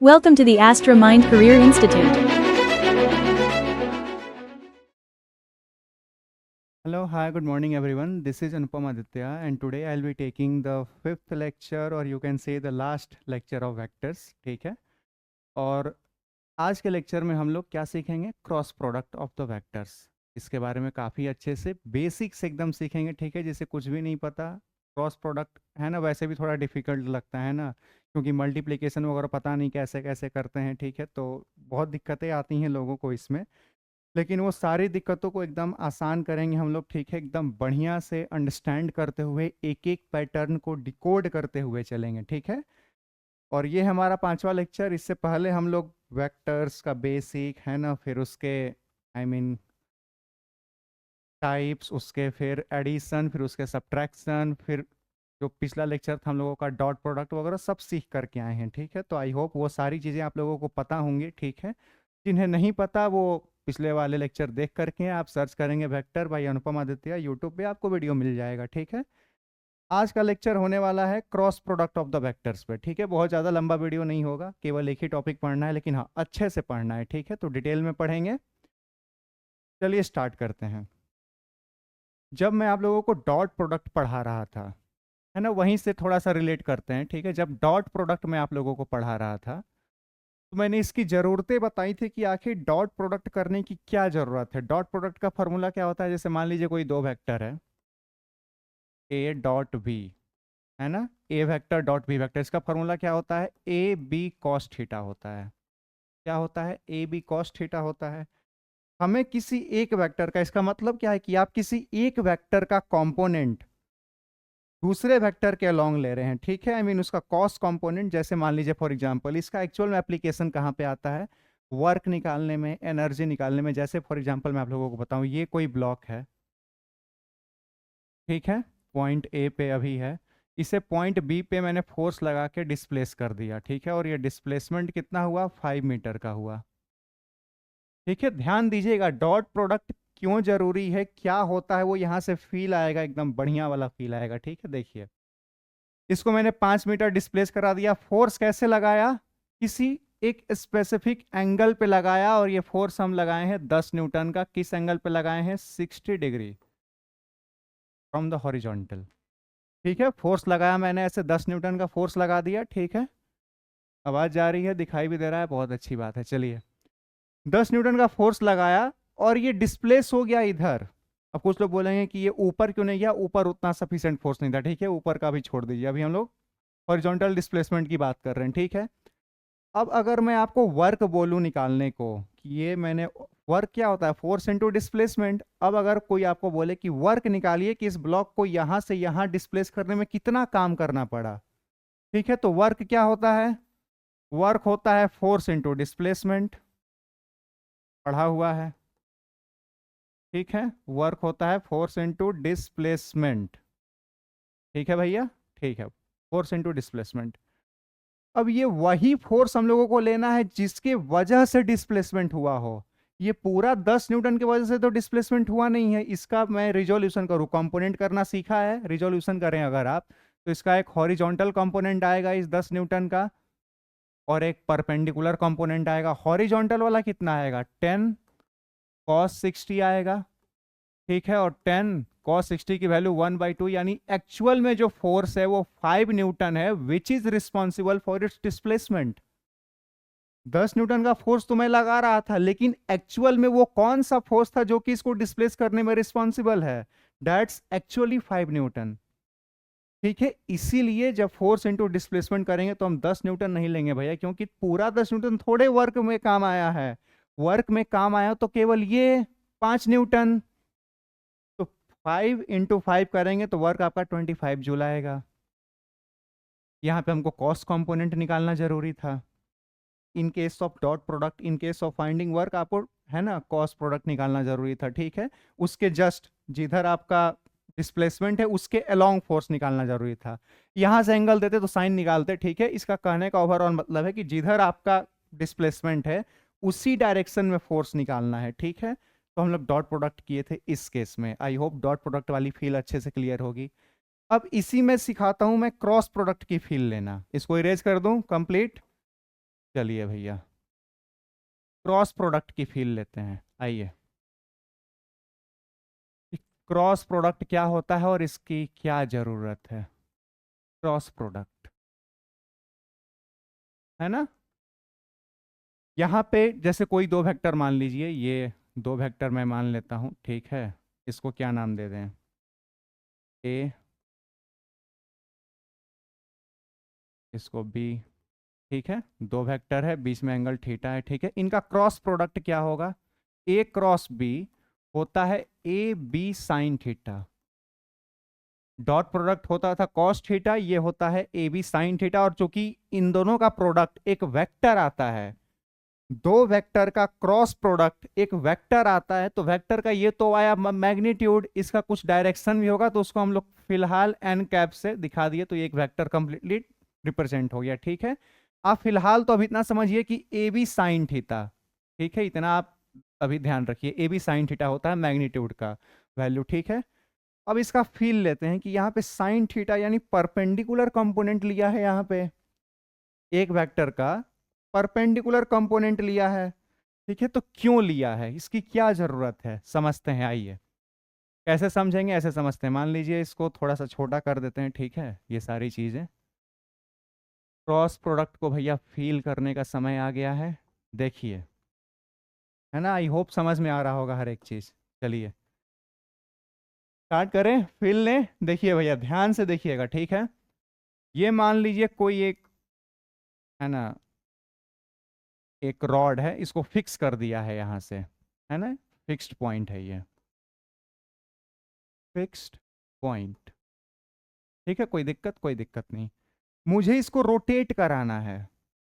Welcome to the Astra Mind Career Institute. Hello, hi, good morning everyone. This is Anupam Aditya and today I'll be taking the fifth lecture or you can say the last lecture of vectors, ठीक है। और आज के lecture में हम लोग क्या सीखेंगे, cross product of the vectors. इसके बारे में काफ़ी अच्छे से बेसिक्स एकदम सीखेंगे, ठीक है। जिसे कुछ भी नहीं पता क्रॉस प्रोडक्ट है ना, वैसे भी थोड़ा डिफिकल्ट लगता है ना, क्योंकि मल्टीप्लिकेशन वगैरह पता नहीं कैसे कैसे करते हैं, ठीक है। तो बहुत दिक्कतें आती हैं लोगों को इसमें, लेकिन वो सारी दिक्कतों को एकदम आसान करेंगे हम लोग, ठीक है। एकदम बढ़िया से अंडरस्टैंड करते हुए एक एक पैटर्न को डिकोड करते हुए चलेंगे, ठीक है। और ये हमारा पांचवा लेक्चर। इससे पहले हम लोग वेक्टर्स का बेसिक है ना, फिर उसके टाइप्स, उसके फिर एडिशन, फिर उसके सब्ट्रैक्शन, फिर जो पिछला लेक्चर था हम लोगों का डॉट प्रोडक्ट वगैरह सब सीख करके आए हैं, ठीक है। तो आई होप वो सारी चीज़ें आप लोगों को पता होंगी, ठीक है। जिन्हें नहीं पता वो पिछले वाले लेक्चर देख करके आप सर्च करेंगे vector by Anupam Aditya, YouTube पे आपको वीडियो मिल जाएगा, ठीक है। आज का लेक्चर होने वाला है cross product of the vectors पे, ठीक है। बहुत ज़्यादा लंबा वीडियो नहीं होगा, केवल एक ही टॉपिक पढ़ना है, लेकिन हाँ अच्छे से पढ़ना है, ठीक है। तो डिटेल में पढ़ेंगे। चलिए स्टार्ट करते हैं। जब मैं आप लोगों को डॉट प्रोडक्ट पढ़ा रहा था, है ना, वहीं से थोड़ा सा रिलेट करते हैं, ठीक है। जब डॉट प्रोडक्ट मैं आप लोगों को पढ़ा रहा था तो मैंने इसकी ज़रूरतें बताई थी कि आखिर डॉट प्रोडक्ट करने की क्या ज़रूरत है। डॉट प्रोडक्ट का फॉर्मूला क्या होता है, जैसे मान लीजिए कोई दो वेक्टर है ए डॉट बी, है ना, ए वेक्टर डॉट बी वेक्टर, इसका फॉर्मूला क्या होता है, ए बी कॉस थीटा होता है। क्या होता है, ए बी कॉस थीटा होता है। हमें किसी एक वेक्टर का, इसका मतलब क्या है कि आप किसी एक वेक्टर का कंपोनेंट दूसरे वेक्टर के अलोंग ले रहे हैं, ठीक है। आई मीन उसका कॉस्ट कंपोनेंट। जैसे मान लीजिए फॉर एग्जांपल, इसका एक्चुअल में एप्लीकेशन कहाँ पे आता है, वर्क निकालने में, एनर्जी निकालने में। जैसे फॉर एग्जांपल मैं आप लोगों को बताऊं, ये कोई ब्लॉक है, ठीक है, पॉइंट ए पे अभी है, इसे पॉइंट बी पे मैंने फोर्स लगा के डिस्प्लेस कर दिया, ठीक है। और ये डिस्प्लेसमेंट कितना हुआ, 5 मीटर का हुआ, ठीक है। ध्यान दीजिएगा डॉट प्रोडक्ट क्यों जरूरी है, क्या होता है, वो यहां से फील आएगा, एकदम बढ़िया वाला फील आएगा, ठीक है। देखिए, इसको मैंने 5 मीटर डिस्प्लेस करा दिया। फोर्स कैसे लगाया, किसी एक स्पेसिफिक एंगल पे लगाया, और ये फोर्स हम लगाए हैं 10 न्यूटन का। किस एंगल पे लगाए हैं, 60 डिग्री फ्रॉम द हॉरिजॉन्टल, ठीक है। फोर्स लगाया मैंने ऐसे 10 न्यूटन का फोर्स लगा दिया, ठीक है। आवाज जा रही है, दिखाई भी दे रहा है, बहुत अच्छी बात है। चलिए, 10 न्यूटन का फोर्स लगाया और ये डिस्प्लेस हो गया इधर। अब कुछ लोग बोलेंगे कि ये ऊपर क्यों नहीं गया, ऊपर उतना सफिशिएंट फोर्स नहीं था, ठीक है। ऊपर का भी छोड़ दीजिए, अभी हम लोग हॉरिजॉन्टल डिस्प्लेसमेंट की बात कर रहे हैं, ठीक है। अब अगर मैं आपको वर्क बोलूं निकालने को, कि ये मैंने, वर्क क्या होता है, फोर्स इनटू डिस्प्लेसमेंट। अब अगर कोई आपको बोले कि वर्क निकालिए कि इस ब्लॉक को यहां से यहां डिस्प्लेस करने में कितना काम करना पड़ा, ठीक है। तो वर्क क्या होता है, वर्क होता है फोर्स इनटू डिस्प्लेसमेंट, पढ़ा हुआ है, ठीक है। वर्क होता है फोर्स इनटू डिस्प्लेसमेंट, ठीक है भैया, ठीक है, फोर्स इनटू डिस्प्लेसमेंट। अब ये वही फोर्स हम लोगों को लेना है जिसके वजह से डिस्प्लेसमेंट हुआ हो। ये पूरा 10 न्यूटन की वजह से तो डिस्प्लेसमेंट हुआ नहीं है। इसका मैं रिजोल्यूशन करूँ, कंपोनेंट करना सीखा है, रिजोल्यूशन करें अगर आप, तो इसका एक हॉरिजॉन्टल कंपोनेंट आएगा इस 10 न्यूटन का, और एक परपेंडिकुलर कंपोनेंट आएगा। हॉरिजॉन्टल वाला कितना आएगा, 10 cos 60 आएगा, ठीक है। और 10 cos 60 की वैल्यू 1/2, यानी एक्चुअल में जो फोर्स है वो 5 न्यूटन है, which is responsible for its displacement. 10 Newton का फोर्स तो मैं लगा रहा था, लेकिन एक्चुअल में वो कौन सा फोर्स था जो कि इसको डिस्प्लेस करने में रिस्पॉन्सिबल है, दैट्स एक्चुअली 5 न्यूटन, ठीक है। इसीलिए जब फोर्स इंटू डिस्प्लेसमेंट करेंगे तो हम 10 न्यूटन नहीं लेंगे भैया, क्योंकि पूरा 10 न्यूटन थोड़े वर्क में काम आया है। वर्क में काम आया तो केवल ये 5 न्यूटन। तो 5 × 5 करेंगे तो वर्क आपका 25 जूल आएगा। यहाँ पे हमको कॉस्ट कंपोनेंट निकालना जरूरी था। In case of dot product, in case of finding work, आपको है ना कॉस्ट प्रोडक्ट निकालना जरूरी था, ठीक है। उसके जस्ट जिधर आपका डिस्प्लेसमेंट है उसके अलोंग फोर्स निकालना जरूरी था। यहां से एंगल देते तो साइन निकालते, ठीक है। इसका कहने का ओवरऑल मतलब है कि जिधर आपका डिस्प्लेसमेंट है उसी डायरेक्शन में फोर्स निकालना है, ठीक है। तो हम लोग डॉट प्रोडक्ट किए थे इस केस में। आई होप डॉट प्रोडक्ट वाली फील अच्छे से क्लियर होगी। अब इसी में सिखाता हूं मैं क्रॉस प्रोडक्ट की फील लेना। इसको इरेज कर दूं, कंप्लीट। चलिए भैया क्रॉस प्रोडक्ट की फील लेते हैं, आइए। क्रॉस प्रोडक्ट क्या होता है और इसकी क्या जरूरत है। क्रॉस प्रोडक्ट है ना, यहाँ पे जैसे कोई दो वेक्टर मान लीजिए, ये दो वेक्टर मैं मान लेता हूँ, ठीक है। इसको क्या नाम दे दें, ए, इसको बी, ठीक है। दो वेक्टर है, बीच में एंगल थीटा है, ठीक है। इनका क्रॉस प्रोडक्ट क्या होगा, ए क्रॉस बी होता है A B sine theta. Dot product होता था कॉस थीटा, ये होता है ए बी साइन थीटा। और चूंकि इन दोनों का प्रोडक्ट एक वेक्टर आता है, दो वेक्टर का क्रॉस प्रोडक्ट एक वेक्टर आता है, तो वेक्टर का ये तो आया मैग्नीट्यूड, इसका कुछ डायरेक्शन भी होगा, तो उसको हम लोग फिलहाल एन कैप से दिखा दिए, तो ये एक वेक्टर कंप्लीटली रिप्रेजेंट हो गया, ठीक है। आप फिलहाल तो अभी इतना समझिए कि ए बी साइन थीटा, ठीक है, इतना आप अभी ध्यान रखिए, ए बी साइन थीटा होता है मैग्नीट्यूड का वैल्यू, ठीक है। अब इसका फील लेते हैं कि यहाँ पे साइन थीटा यानी परपेंडिकुलर कंपोनेंट लिया है, यहाँ पे एक वेक्टर का परपेंडिकुलर कंपोनेंट लिया है, ठीक है। तो क्यों लिया है, इसकी क्या जरूरत है, समझते हैं, आइए। कैसे समझेंगे, ऐसे समझते हैं। मान लीजिए इसको थोड़ा सा छोटा कर देते हैं, ठीक है, ये सारी चीजें। क्रॉस प्रोडक्ट को भैया फील करने का समय आ गया है, देखिए, है ना। आई होप समझ में आ रहा होगा हर एक चीज। चलिए स्टार्ट करें, फील लें। देखिए भैया ध्यान से देखिएगा, ठीक है। ये मान लीजिए कोई एक, है ना, एक रॉड है, इसको फिक्स कर दिया है यहां से, है ना, फिक्स्ड पॉइंट है ये, फिक्स्ड पॉइंट, ठीक है। कोई दिक्कत नहीं। मुझे इसको रोटेट कराना है,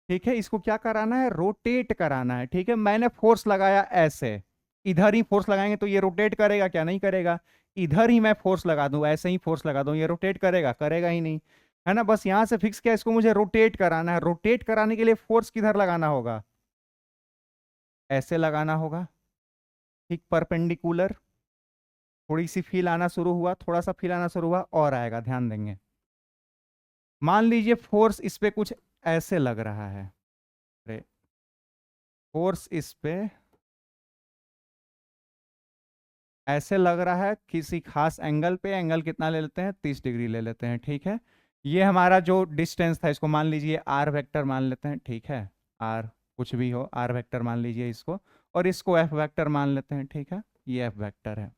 ठीक है। इसको क्या कराना है, रोटेट कराना है, ठीक है। मैंने फोर्स लगाया ऐसे, इधर ही फोर्स लगाएंगे तो ये रोटेट करेगा क्या, नहीं करेगा। इधर ही मैं फोर्स लगा दूं, ऐसे ही फोर्स लगा दूं, ये रोटेट करेगा, करेगा ही नहीं, है ना। बस यहां से फिक्स किया, इसको मुझे रोटेट कराना है। रोटेट कराने के लिए फोर्स किधर लगाना होगा, ऐसे लगाना होगा, ठीक, परपेंडिकुलर। थोड़ी सी फील आना शुरू हुआ, थोड़ा सा फील आना शुरू हुआ, और आएगा, ध्यान देंगे। मान लीजिए फोर्स इस पे कुछ ऐसे लग रहा है, अरे फोर्स इस पे ऐसे लग रहा है किसी खास एंगल पे। एंगल कितना ले लेते हैं, 30 डिग्री ले लेते हैं, ठीक है। ये हमारा जो डिस्टेंस था, इसको मान लीजिए आर वेक्टर मान लेते हैं, ठीक है। आर कुछ भी हो, आर वेक्टर मान लीजिए इसको, और इसको एफ वेक्टर मान लेते हैं, ठीक है। ये एफ वेक्टर है।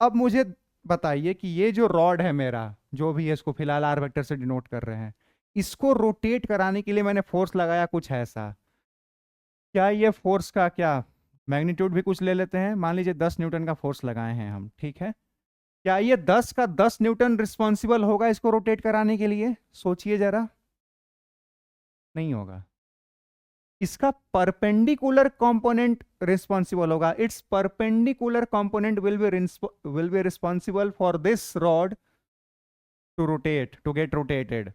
अब मुझे बताइए कि ये जो रॉड है मेरा, जो भी है, इसको फिलहाल आर वेक्टर से डिनोट कर रहे हैं, इसको रोटेट कराने के लिए मैंने फोर्स लगाया कुछ ऐसा। क्या ये फोर्स का क्या मैग्नीट्यूड भी कुछ ले लेते हैं, मान लीजिए 10 न्यूटन का फोर्स लगाए हैं हम, ठीक है। क्या ये 10 का 10 न्यूटन रिस्पॉन्सिबल होगा इसको रोटेट कराने के लिए, सोचिए जरा। नहीं होगा। इसका परपेंडिकुलर कंपोनेंट रिस्पॉन्सिबल होगा। Its perpendicular component will be responsible for this rod to rotate, to get rotated,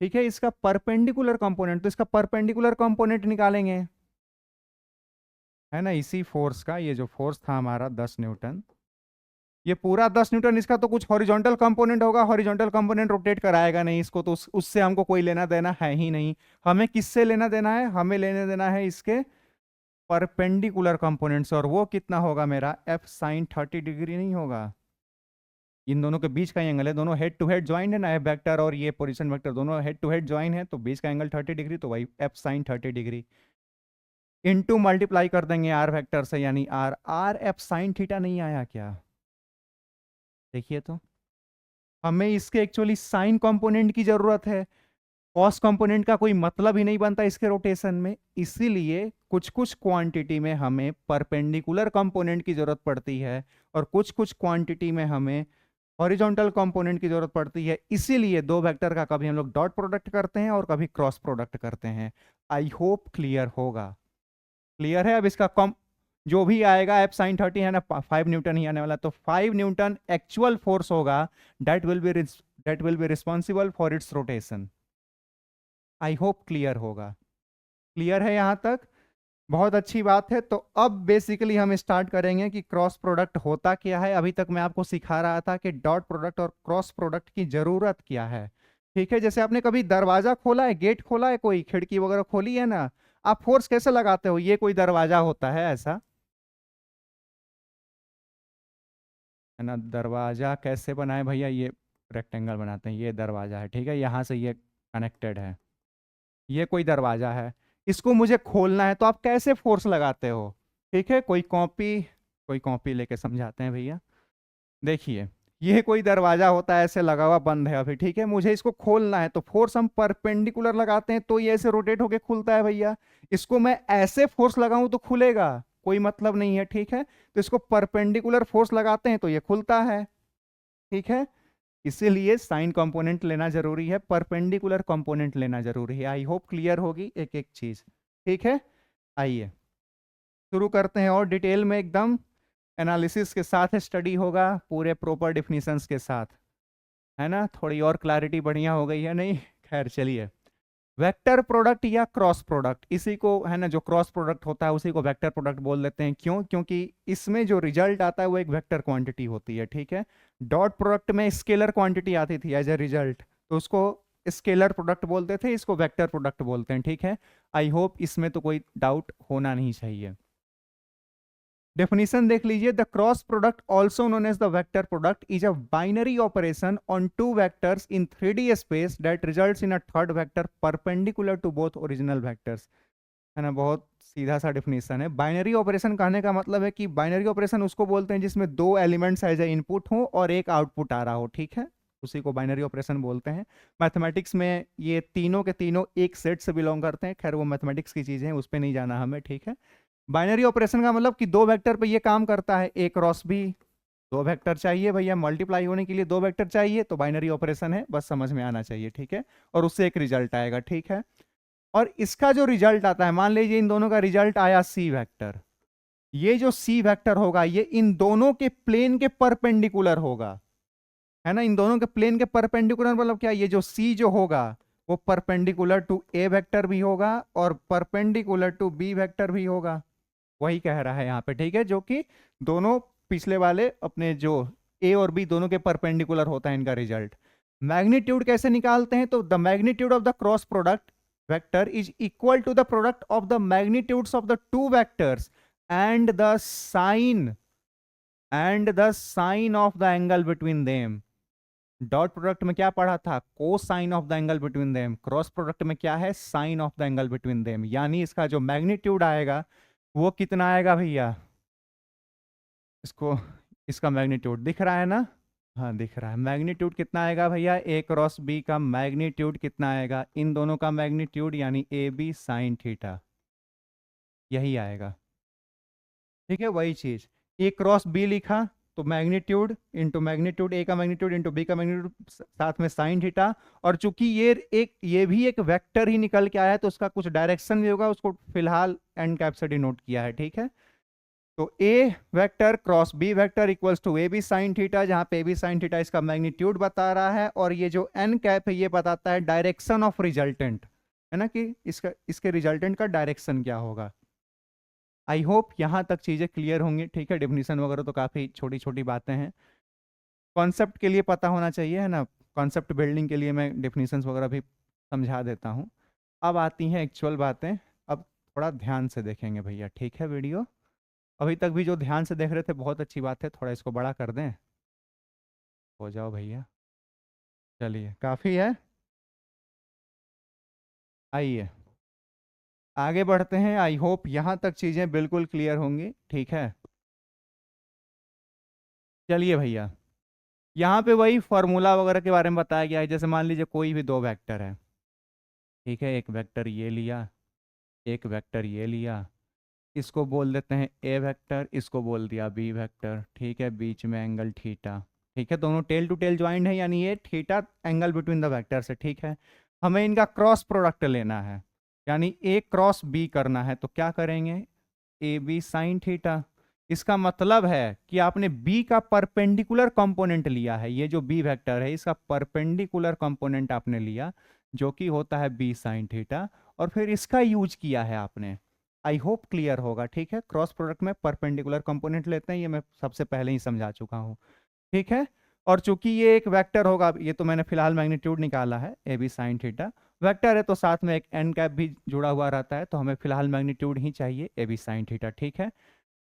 ठीक है। इसका परपेंडिकुलर कंपोनेंट, तो इसका परपेंडिकुलर कंपोनेंट निकालेंगे, है ना। इसी फोर्स का, ये जो फोर्स था हमारा 10 न्यूटन, ये पूरा 10 न्यूटन, इसका तो कुछ हॉरिजॉन्टल कंपोनेंट होगा। हॉरिजॉन्टल कंपोनेंट रोटेट कराएगा नहीं इसको, तो उससे हमको कोई लेना देना है ही नहीं। हमें किससे लेना देना है, हमें लेने देना है इसके परपेंडिकुलर कंपोनेंट से। और वो कितना होगा मेरा, एफ साइन 30 डिग्री नहीं होगा, इन दोनों के बीच का एंगल है, दोनों हेड टू हेड ज्वाइन है ना, एफ वेक्टर और ये पोजीशन वेक्टर दोनों हेड टू हेड ज्वाइन है, तो बीच का एंगल 30 डिग्री, तो वही F sine 30 degree into multiply कर देंगे आर वेक्टर से, यानी R. R F sine theta नहीं आया क्या, देखिए तो। हमें इसके एक्चुअली साइन कंपोनेंट की जरूरत है, कॉस कंपोनेंट का कोई मतलब ही नहीं बनता इसके रोटेशन में। इसीलिए कुछ कुछ क्वांटिटी में हमें परपेंडिकुलर कंपोनेंट की जरूरत पड़ती है, और कुछ कुछ क्वांटिटी में हमें हॉरिजॉन्टल कंपोनेंट की जरूरत पड़ती है। इसीलिए दो वेक्टर का कभी हम लोग डॉट प्रोडक्ट करते हैं और कभी क्रॉस प्रोडक्ट करते हैं। आई होप क्लियर होगा। क्लियर है। अब इसका कम जो भी आएगा एफ साइन 30 है ना, 5 न्यूटन ही आने वाला, तो 5 न्यूटन एक्चुअल फोर्स होगा, that will be responsible for its rotation. I hope clear होगा। क्लियर है यहां तक, बहुत अच्छी बात है। तो अब बेसिकली हम स्टार्ट करेंगे कि क्रॉस प्रोडक्ट होता क्या है। अभी तक मैं आपको सिखा रहा था कि डॉट प्रोडक्ट और क्रॉस प्रोडक्ट की जरूरत क्या है। ठीक है, जैसे आपने कभी दरवाजा खोला है, गेट खोला है, कोई खिड़की वगैरह खोली है ना, आप फोर्स कैसे लगाते हो? ये कोई दरवाजा होता है ऐसा, है ना? दरवाजा कैसे बनाए भैया? ये रेक्टेंगल बनाते हैं, ये दरवाजा है, ठीक है, यहाँ से ये कनेक्टेड है, ये कोई दरवाजा है, इसको मुझे खोलना है, तो आप कैसे फोर्स लगाते हो? ठीक है, कोई कॉपी लेके समझाते हैं भैया। देखिए, ये कोई दरवाजा होता है ऐसे लगा हुआ, बंद है अभी, ठीक है, मुझे इसको खोलना है, तो फोर्स हम परपेंडिकुलर लगाते हैं, तो ये ऐसे रोटेट होके खुलता है भैया। इसको मैं ऐसे फोर्स लगाऊं तो खुलेगा? कोई मतलब नहीं है, ठीक है, तो इसको परपेंडिकुलर फोर्स लगाते हैं तो ये खुलता है, ठीक है। इसीलिए साइन कंपोनेंट लेना जरूरी है, परपेंडिकुलर कंपोनेंट लेना जरूरी है। आई होप क्लियर होगी एक एक चीज, ठीक है। आइए शुरू करते हैं, और डिटेल में एकदम एनालिसिस के साथ स्टडी होगा, पूरे प्रॉपर डिफिनीशंस के साथ, है ना? थोड़ी और क्लैरिटी बढ़िया हो गई है नहीं? खैर चलिए, वेक्टर प्रोडक्ट या क्रॉस प्रोडक्ट, इसी को, है ना, जो क्रॉस प्रोडक्ट होता है उसी को वेक्टर प्रोडक्ट बोल देते हैं। क्यों? क्योंकि इसमें जो रिजल्ट आता है वो एक वेक्टर क्वांटिटी होती है, ठीक है। डॉट प्रोडक्ट में स्केलर क्वांटिटी आती थी एज ए रिजल्ट, तो उसको स्केलर प्रोडक्ट बोलते थे, इसको वेक्टर प्रोडक्ट बोलते हैं, ठीक है। आई होप इसमें तो कोई डाउट होना नहीं चाहिए। डेफिनेशन देख लीजिए, the cross product also known as the vector product is a binary operation on two vectors in 3D space that results in a third vector perpendicular to both original vectors, है ना? बहुत सीधा सा definition है। Binary operation कहने का मतलब है कि बाइनरी ऑपरेशन उसको बोलते हैं जिसमें दो एलिमेंट्स एज ए इनपुट हो और एक आउटपुट आ रहा हो, ठीक है, उसी को बाइनरी ऑपरेशन बोलते हैं। मैथमेटिक्स में ये तीनों के तीनों एक सेट से बिलोंग करते हैं, खैर वो मैथमेटिक्स की चीजें हैं, उस पर नहीं जाना हमें, ठीक है। बाइनरी ऑपरेशन का मतलब कि दो वेक्टर पे ये काम करता है, ए क्रॉस बी, दो वेक्टर चाहिए भैया, मल्टीप्लाई होने के लिए दो वेक्टर चाहिए, तो बाइनरी ऑपरेशन है, बस समझ में आना चाहिए, ठीक है। और उससे एक रिजल्ट आएगा, ठीक है। और इसका जो रिजल्ट आता है, मान लीजिए इन दोनों का रिजल्ट आया सी वेक्टर, ये जो सी वेक्टर होगा ये इन दोनों के प्लेन के परपेंडिकुलर होगा, है ना? इन दोनों के प्लेन के परपेंडिकुलर मतलब क्या? ये जो सी जो होगा वो परपेंडिकुलर टू ए वेक्टर भी होगा और परपेंडिकुलर टू बी वेक्टर भी होगा, वही कह रहा है यहाँ पे, ठीक है, जो कि दोनों पिछले वाले अपने जो ए और बी दोनों के परपेंडिकुलर होता है इनका रिजल्ट। मैग्नीट्यूड कैसे निकालते हैं? तो the magnitude of the cross product vector is equal to the product of the magnitudes of the two vectors and the sine of the angle between them. Dot product में क्या पढ़ा था? Cosine of the angle between them. Cross product में क्या है? Sine of the angle between them. यानी इसका जो मैग्नीट्यूड आएगा वो कितना आएगा भैया? इसको, इसका मैग्नीट्यूड दिख रहा है ना? हाँ दिख रहा है। मैग्नीट्यूड कितना आएगा भैया? ए क्रॉस बी का मैग्नीट्यूड कितना आएगा? इन दोनों का मैग्नीट्यूड यानी ए बी साइन थीटा, यही आएगा, ठीक है। वही चीज ए क्रॉस बी लिखा तो मैग्नीट्यूड इंटू मैग्नीट्यूड, ए का मैग्नीट्यूड इंटू बी का मैग्नीट्यूड, साथ में साइन थीटा। और चूंकि ये भी एक वेक्टर ही निकल के आया है तो उसका कुछ डायरेक्शन भी होगा, उसको फिलहाल एंड कैप से डिनोट किया है, ठीक है। तो A vector cross B vector equals to A B sine theta, जहां पे ए बी साइन थीटा इसका मैग्नीट्यूड बता रहा है, और ये जो एन कैप है ये बताता है डायरेक्शन ऑफ रिजल्टेंट, है ना, कि इसके रिजल्टेंट का डायरेक्शन क्या होगा। आई होप यहां तक चीजें क्लियर होंगी, ठीक है। डेफिनेशन वगैरह तो काफी छोटी छोटी बातें हैं, कॉन्सेप्ट के लिए पता होना चाहिए, है ना। कॉन्सेप्ट बिल्डिंग के लिए मैं डेफिनेशंस वगैरह भी समझा देता हूँ। अब आती हैं एक्चुअल बातें, अब थोड़ा ध्यान से देखेंगे भैया, ठीक है। वीडियो अभी तक भी जो ध्यान से देख रहे थे बहुत अच्छी बात है, थोड़ा इसको बड़ा कर दें, हो जाओ भैया। चलिए काफ़ी है, आइए आगे बढ़ते हैं। आई होप यहाँ तक चीज़ें बिल्कुल क्लियर होंगी, ठीक है। चलिए भैया, यहाँ पे वही फॉर्मूला वगैरह के बारे में बताया गया है। जैसे मान लीजिए कोई भी दो वेक्टर है, ठीक है, एक वेक्टर ये लिया, एक वेक्टर ये लिया, इसको बोल देते हैं ए वेक्टर, इसको बोल दिया बी वेक्टर, ठीक है। बीच में एंगल थीटा, ठीक है, दोनों टेल टू टेल ज्वाइंट है, यानी ये theta angle between the vectors है, ठीक है। हमें इनका क्रॉस प्रोडक्ट लेना है, यानी ए क्रॉस बी करना है, तो क्या करेंगे? A B sine theta. इसका मतलब है कि आपने बी का परपेंडिकुलर कंपोनेंट लिया है, ये जो बी वेक्टर है इसका परपेंडिकुलर कंपोनेंट आपने लिया, जो कि होता है बी साइन थीटा, और फिर इसका यूज किया है आपने। आई होप क्लियर होगा, ठीक है। क्रॉस प्रोडक्ट में परपेंडिकुलर कंपोनेंट लेते हैं, ये मैं सबसे पहले ही समझा चुका हूँ, ठीक है। और चूंकि ये एक वेक्टर होगा, ये तो मैंने फिलहाल मैग्नीट्यूड निकाला है A B sine theta, vector है तो साथ में एक एन कैप भी जुड़ा हुआ रहता है, तो हमें फिलहाल मैग्नीट्यूड ही चाहिए ए बी साइन थीटा, ठीक है।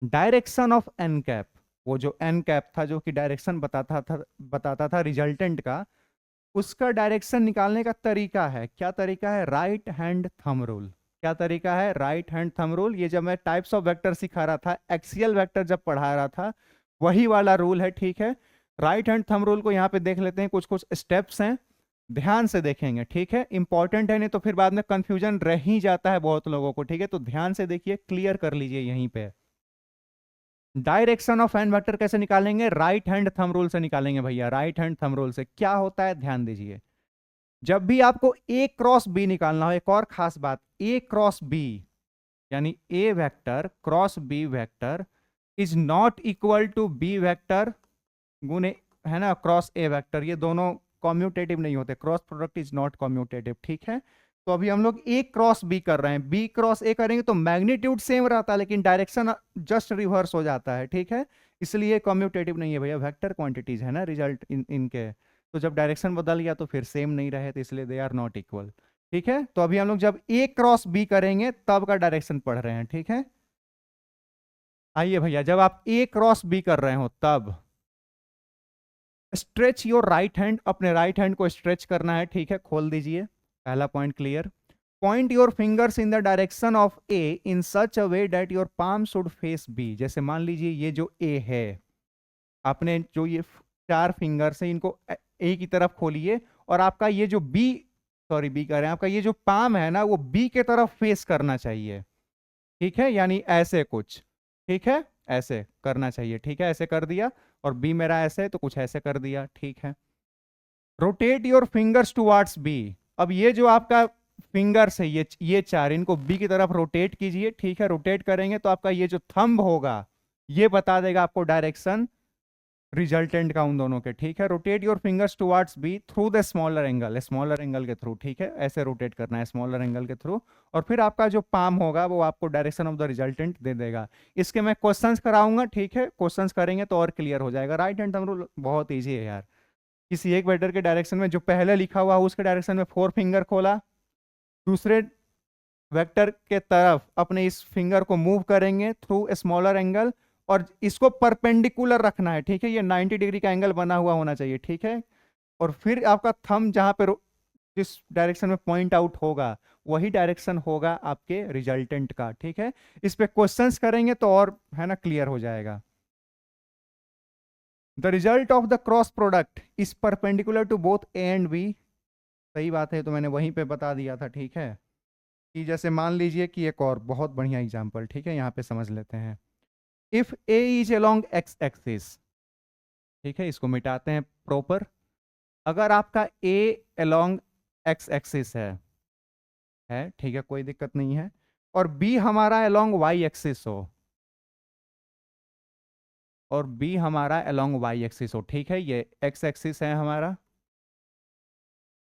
डायरेक्शन ऑफ एन कैप, वो जो एन कैप था जो कि डायरेक्शन बताता था रिजल्टेंट का, उसका डायरेक्शन निकालने का तरीका है, क्या तरीका है, राइट हैंड थंब रूल। क्या तरीका है, राइट हैंड थंब रूल। ये जब मैं टाइप्स ऑफ वेक्टर सिखा रहा था, एक्सियल वेक्टर जब पढ़ा रहा था, वही वाला रूल है, ठीक है। राइट हैंड थंब रूल को यहाँ पे देख लेते हैं, कुछ कुछ स्टेप्स हैं, ध्यान से देखेंगे, ठीक है, इंपॉर्टेंट है, नहीं तो फिर बाद में कंफ्यूजन रह ही जाता है बहुत लोगों को, ठीक है। तो ध्यान से देखिए, क्लियर कर लीजिए यहीं पे। डायरेक्शन ऑफ एन वेक्टर कैसे निकालेंगे, राइट हैंड थंब रूल से निकालेंगे भैया, राइट हैंड थंब रूल से। क्या होता है, ध्यान दीजिए, जब भी आपको ए क्रॉस बी निकालना हो, एक और खास बात, ए क्रॉस बी यानी A vector cross B vector is not equal to B vector गुने, है ना, क्रॉस ए वेक्टर, ये दोनों कॉम्यूटेटिव नहीं होते, cross product is not commutative, ठीक है। तो अभी हम लोग ए क्रॉस बी कर रहे हैं, बी क्रॉस ए करेंगे तो मैग्नीट्यूड सेम रहता है लेकिन डायरेक्शन जस्ट रिवर्स हो जाता है, ठीक है। इसलिए कॉम्यूटेटिव नहीं है भैया, वेक्टर क्वांटिटीज है ना रिजल्ट इनके, तो जब डायरेक्शन बदल गया तो फिर सेम नहीं रहे, तो इसलिए दे आर नॉट इक्वल, ठीक है। तो अभी हम लोग जब ए क्रॉस बी करेंगे तब का डायरेक्शन पढ़ रहे हैं, ठीक है। आइए भैया, जब आप ए क्रॉस बी कर रहे हो तब स्ट्रेच योर राइट हैंड, अपने राइट हैंड को स्ट्रेच करना है, ठीक है, खोल दीजिए, पहला point clear. Point your fingers in the direction of A in such a way that your palm should face B. जैसे मान लीजिए ये जो ए है, आपने जो ये 4 फिंगर्स है इनको ए की तरफ खोलिए, और आपका ये जो बी, सॉरी बी कर रहे हैं, आपका ये जो पाम है ना वो बी के तरफ फेस करना चाहिए, ठीक है, यानी ऐसे कुछ, ठीक है, ऐसे करना चाहिए, ठीक है, ऐसे कर दिया, और बी मेरा ऐसे है तो कुछ ऐसे कर दिया, ठीक है। Rotate your fingers towards B. अब ये जो आपका फिंगर्स है, ये 4, इनको बी की तरफ रोटेट कीजिए, ठीक है। रोटेट करेंगे तो आपका ये जो थंब होगा ये बता देगा आपको डायरेक्शन रिजल्टेंट का उन दोनों के, ठीक है। Rotate your fingers towards B through the smaller angle, smaller angle के थ्रू, ठीक है, ऐसे रोटेट करना है स्मॉलर एंगल के थ्रू, और फिर आपका जो पाम होगा वो आपको डायरेक्शन ऑफ द रिजल्टेंट दे देगा। इसके मैं क्वेश्चंस कराऊंगा, ठीक है, क्वेश्चंस करेंगे तो और क्लियर हो जाएगा। राइट हैंड थंब रूल बहुत ईजी है यार, किसी एक वेक्टर के डायरेक्शन में जो पहले लिखा हुआ उसके डायरेक्शन में 4 फिंगर खोला, दूसरे वेक्टर के तरफ अपने इस फिंगर को मूव करेंगे थ्रू स्मॉलर एंगल, और इसको परपेंडिकुलर रखना है, ठीक है, ये 90 डिग्री का एंगल बना हुआ होना चाहिए, ठीक है। और फिर आपका थंब जहां पे जिस डायरेक्शन में पॉइंट आउट होगा वही डायरेक्शन होगा आपके रिजल्टेंट का, ठीक है। इस पे क्वेश्चंस करेंगे तो और, है ना, क्लियर हो जाएगा। The result of the cross product is perpendicular to both A and B. सही बात है, तो मैंने वहीं पे बता दिया था, ठीक है। कि जैसे मान लीजिए कि एक और बहुत बढ़िया एग्जांपल, ठीक है, यहाँ पे समझ लेते हैं। If A is along X axis, ठीक है, इसको मिटाते हैं प्रॉपर। अगर आपका ए अलोंग एक्स एक्सिस है, ठीक है, कोई दिक्कत नहीं है, और बी हमारा अलोंग वाई एक्सिस हो, और बी हमारा अलोंग वाई एक्सिस हो, ठीक है, ये एक्स एक्सिस है हमारा,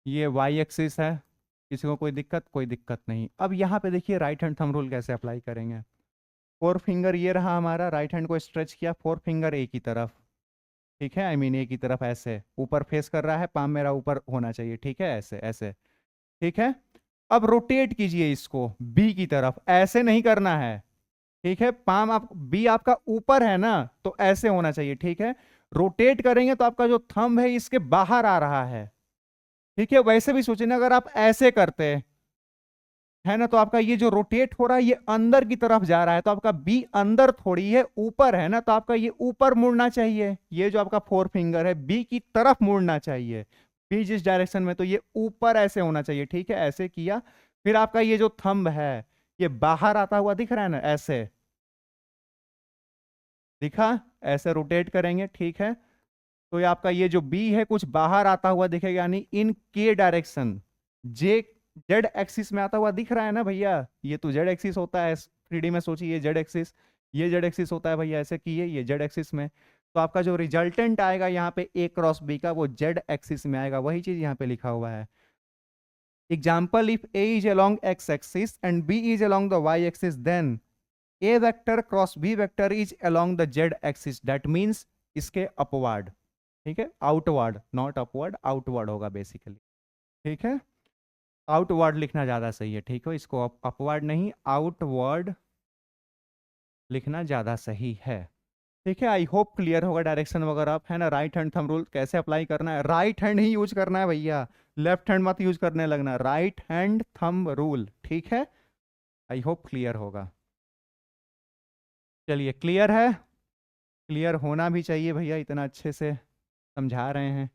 ये वाई एक्सिस है, किसी को कोई दिक्कत, कोई दिक्कत नहीं। अब यहाँ पे देखिए राइट हैंड थंब रूल कैसे अप्लाई करेंगे। 4 फिंगर ये रहा हमारा, राइट हैंड को स्ट्रेच किया, 4 फिंगर ए की तरफ, ठीक है, आई मीन ए की तरफ, ऐसे ऊपर फेस कर रहा है, पाम मेरा ऊपर होना चाहिए, ठीक है, ऐसे ऐसे, ठीक है। अब रोटेट कीजिए इसको बी की तरफ, ऐसे नहीं करना है, ठीक है, पाम आप बी आपका ऊपर है ना तो ऐसे होना चाहिए, ठीक है। रोटेट करेंगे तो आपका जो थंब है इसके बाहर आ रहा है, ठीक है। वैसे भी सोचिए ना, अगर आप ऐसे करते है ना तो आपका ये जो रोटेट हो रहा है ये अंदर की तरफ जा रहा है, तो आपका बी अंदर थोड़ी है, ऊपर है ना, तो आपका ये ऊपर मुड़ना चाहिए, ये जो आपका 4 फिंगर है बी की तरफ मुड़ना चाहिए, बी जिस डायरेक्शन में, तो ये ऊपर ऐसे होना चाहिए, ठीक है, ऐसे किया। फिर आपका ये जो थंब है ये बाहर आता हुआ दिख रहा है ना, ऐसे दिखा, ऐसे रोटेट करेंगे, ठीक है। तो ये आपका ये जो बी है कुछ बाहर आता हुआ दिखेगा, यानी इन के डायरेक्शन, जे जेड एक्सिस में आता हुआ दिख रहा है ना भैया, ये तो जेड एक्सिस होता है 3D में, सोचिए ये जेड एक्सिस, ये जेड एक्सिस होता है भैया, ऐसे किए ये जेड एक्सिस में, तो आपका जो रिजल्टेंट आएगा यहाँ पे ए क्रॉस बी का वो जेड एक्सिस में आएगा, वही चीज यहाँ पे लिखा हुआ है। Example, if A is along X axis and B is along the Y axis, then A vector cross B vector is along the Z axis, that means इसके अपवार्ड, ठीक है, आउटवर्ड नॉट अपवर्ड, आउटवर्ड होगा basically. ठीक है, outward लिखना ज़्यादा सही है, ठीक है, इसको अपवर्ड नहीं आउटवर्ड लिखना ज़्यादा सही है। ठीक है, आई होप क्लियर होगा डायरेक्शन वगैरह आप, है ना। राइट हैंड थंब रूल कैसे अप्लाई करना है, राइट हैंड ही यूज करना है भैया, लेफ्ट हैंड मत यूज करने लगना, राइट हैंड थंब रूल, ठीक है। आई होप क्लियर होगा। चलिए क्लियर है, क्लियर होना भी चाहिए भैया, इतना अच्छे से समझा रहे हैं।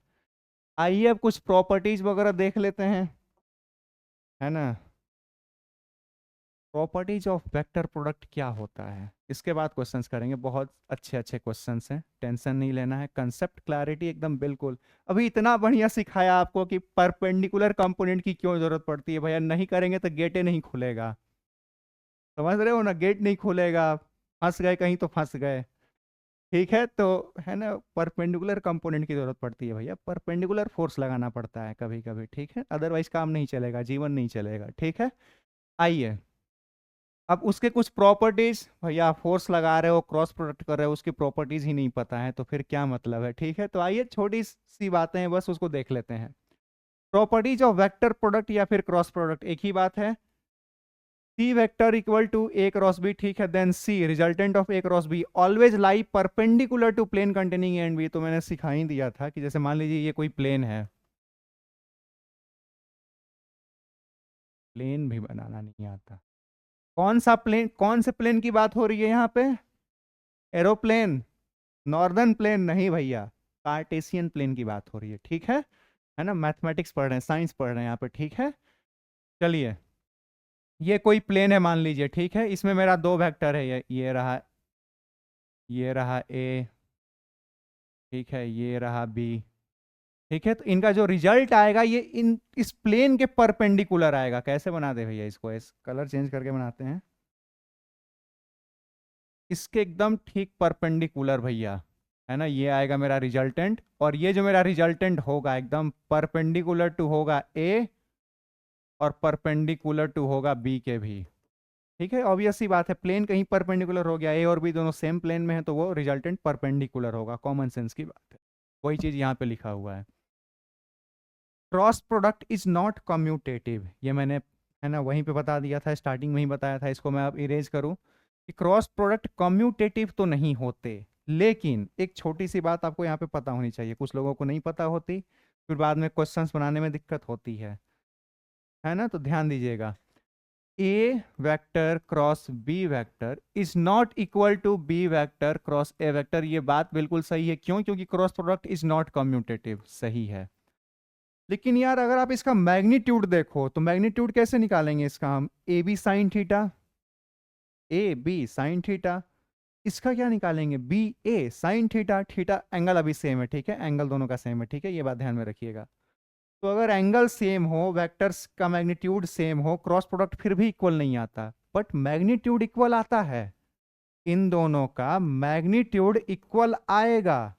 आइए अब कुछ प्रॉपर्टीज वगैरह देख लेते हैं, है ना। प्रॉपर्टीज ऑफ वेक्टर प्रोडक्ट क्या होता है, इसके बाद क्वेश्चंस करेंगे, बहुत अच्छे अच्छे क्वेश्चंस हैं, टेंशन नहीं लेना है, कंसेप्ट क्लैरिटी एकदम बिल्कुल। अभी इतना बढ़िया सिखाया आपको कि परपेंडिकुलर कंपोनेंट की क्यों जरूरत पड़ती है भैया, नहीं करेंगे तो गेटे नहीं खुलेगा, समझ रहे हो ना, गेट नहीं खुलेगा, फंस गए कहीं तो फंस गए। ठीक है, तो है ना, परपेंडिकुलर कंपोनेंट की जरूरत पड़ती है भैया, परपेंडिकुलर फोर्स लगाना पड़ता है कभी कभी, ठीक है, अदरवाइज काम नहीं चलेगा, जीवन नहीं चलेगा। ठीक है, आइए अब उसके कुछ प्रॉपर्टीज, भैया फोर्स लगा रहे हो क्रॉस प्रोडक्ट कर रहे हो, उसकी प्रॉपर्टीज ही नहीं पता है तो फिर क्या मतलब है। ठीक है, तो आइए छोटी सी बातें हैं बस उसको देख लेते हैं। प्रॉपर्टीज ऑफ वेक्टर प्रोडक्ट या फिर क्रॉस प्रोडक्ट एक ही बात है, C vector equal to A cross B, ठीक है, then C resultant of A cross B always lie perpendicular to plane containing A and B. तो मैंने सिखा ही दिया था कि जैसे मान लीजिए ये कोई प्लेन है, प्लेन भी बनाना नहीं आता, कौन सा प्लेन, कौन से प्लेन की बात हो रही है यहाँ पे, एरोप्लेन, नॉर्दर्न प्लेन नहीं भैया, कार्टेशियन प्लेन की बात हो रही है। ठीक है ना, मैथमेटिक्स पढ़ रहे हैं, साइंस पढ़ रहे हैं यहाँ पे। ठीक है, चलिए ये कोई प्लेन है मान लीजिए, ठीक है, इसमें मेरा दो वेक्टर है, ये रहा, ये रहा ए, ठीक है, ये रहा बी। ठीक है, तो इनका जो रिजल्ट आएगा ये इन इस प्लेन के परपेंडिकुलर आएगा। कैसे बना दे भैया इसको, इस कलर चेंज करके बनाते हैं, इसके एकदम ठीक परपेंडिकुलर भैया, है ना, ये आएगा मेरा रिजल्टेंट, और ये जो मेरा रिजल्टेंट होगा एकदम परपेंडिकुलर टू होगा ए और परपेंडिकुलर टू होगा बी के भी। ठीक है, ऑब्वियस सी बात है, प्लेन कहीं परपेंडिकुलर हो गया, ए और बी दोनों सेम प्लेन में है तो वो रिजल्टेंट परपेंडिकुलर होगा, कॉमन सेंस की बात है, वही चीज यहाँ पे लिखा हुआ है। Cross product is not commutative, ये मैंने, है ना, वहीं पे बता दिया था, स्टार्टिंग में ही बताया था, इसको मैं अब इरेज करूं कि क्रॉस प्रोडक्ट कम्यूटेटिव तो नहीं होते, लेकिन एक छोटी सी बात आपको यहाँ पे पता होनी चाहिए, कुछ लोगों को नहीं पता होती, फिर बाद में क्वेश्चंस बनाने में दिक्कत होती है ना, तो ध्यान दीजिएगा, A vector cross B vector is not equal to B vector cross A vector, ये बात बिल्कुल सही है, क्यों, क्योंकि cross product is not commutative, सही है। लेकिन यार अगर आप इसका मैग्नीट्यूड देखो तो मैग्नीट्यूड कैसे निकालेंगे इसका हम, A B sine theta, A B sine theta, इसका क्या निकालेंगे, B A sine theta, theta angle अभी सेम है, ठीक है, एंगल दोनों का सेम है, ठीक है, ये बात ध्यान में रखिएगा। तो अगर एंगल सेम हो, वेक्टर्स का मैग्नीट्यूड सेम हो, क्रॉस प्रोडक्ट फिर भी इक्वल नहीं आता, बट मैग्नीट्यूड इक्वल आता है, इन दोनों का मैग्नीट्यूड इक्वल आएगा,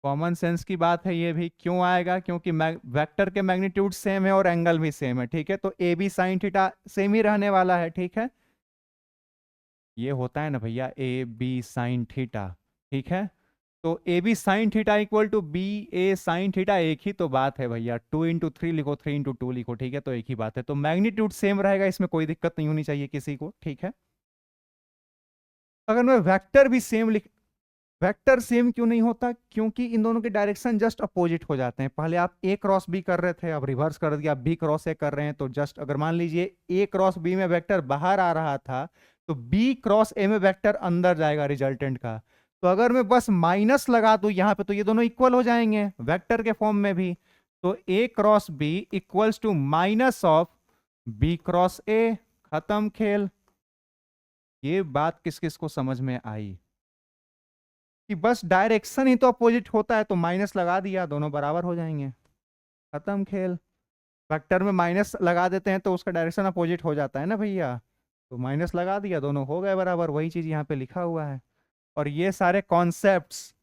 कॉमन सेंस की बात है ये भी, क्यों आएगा, क्योंकि वेक्टर के मैग्नीट्यूड सेम है और एंगल भी सेम है। ठीक है, तो A B sine theta same ही रहने वाला है। ठीक है, ये होता है ना भैया ए बी साइन थीटा, ठीक है, तो A B sine theta equal to B A sine theta, एक ही तो बात है भैया, 2 × 3 लिखो, 3 × 2 लिखो, ठीक है, तो एक ही बात है, तो मैग्नीट्यूड सेम रहेगा, इसमें कोई दिक्कत नहीं होनी चाहिए किसी को। ठीक है, अगर मैं वेक्टर भी सेम लिख, वेक्टर सेम क्यों नहीं होता, क्योंकि इन दोनों के डायरेक्शन जस्ट अपोजिट हो जाते हैं, पहले आप ए क्रॉस बी कर रहे थे, अब रिवर्स कर दिया, आप बी क्रॉस ए कर रहे हैं, तो जस्ट अगर मान लीजिए ए क्रॉस बी में वेक्टर बाहर आ रहा था तो बी क्रॉस ए में वेक्टर अंदर जाएगा रिजल्टेंट का, तो अगर मैं बस माइनस लगा दूं यहां पे तो ये दोनों इक्वल हो जाएंगे वेक्टर के फॉर्म में भी, तो A cross B equals to minus of B cross A, खत्म खेल। ये बात किस किस को समझ में आई कि बस डायरेक्शन ही तो अपोजिट होता है, तो माइनस लगा दिया, दोनों बराबर हो जाएंगे, खत्म खेल। वेक्टर में माइनस लगा देते हैं तो उसका डायरेक्शन अपोजिट हो जाता है ना भैया, तो माइनस लगा दिया, दोनों हो गए बराबर, वही चीज यहाँ पे लिखा हुआ है। और ये सारे कॉन्सेप्ट्स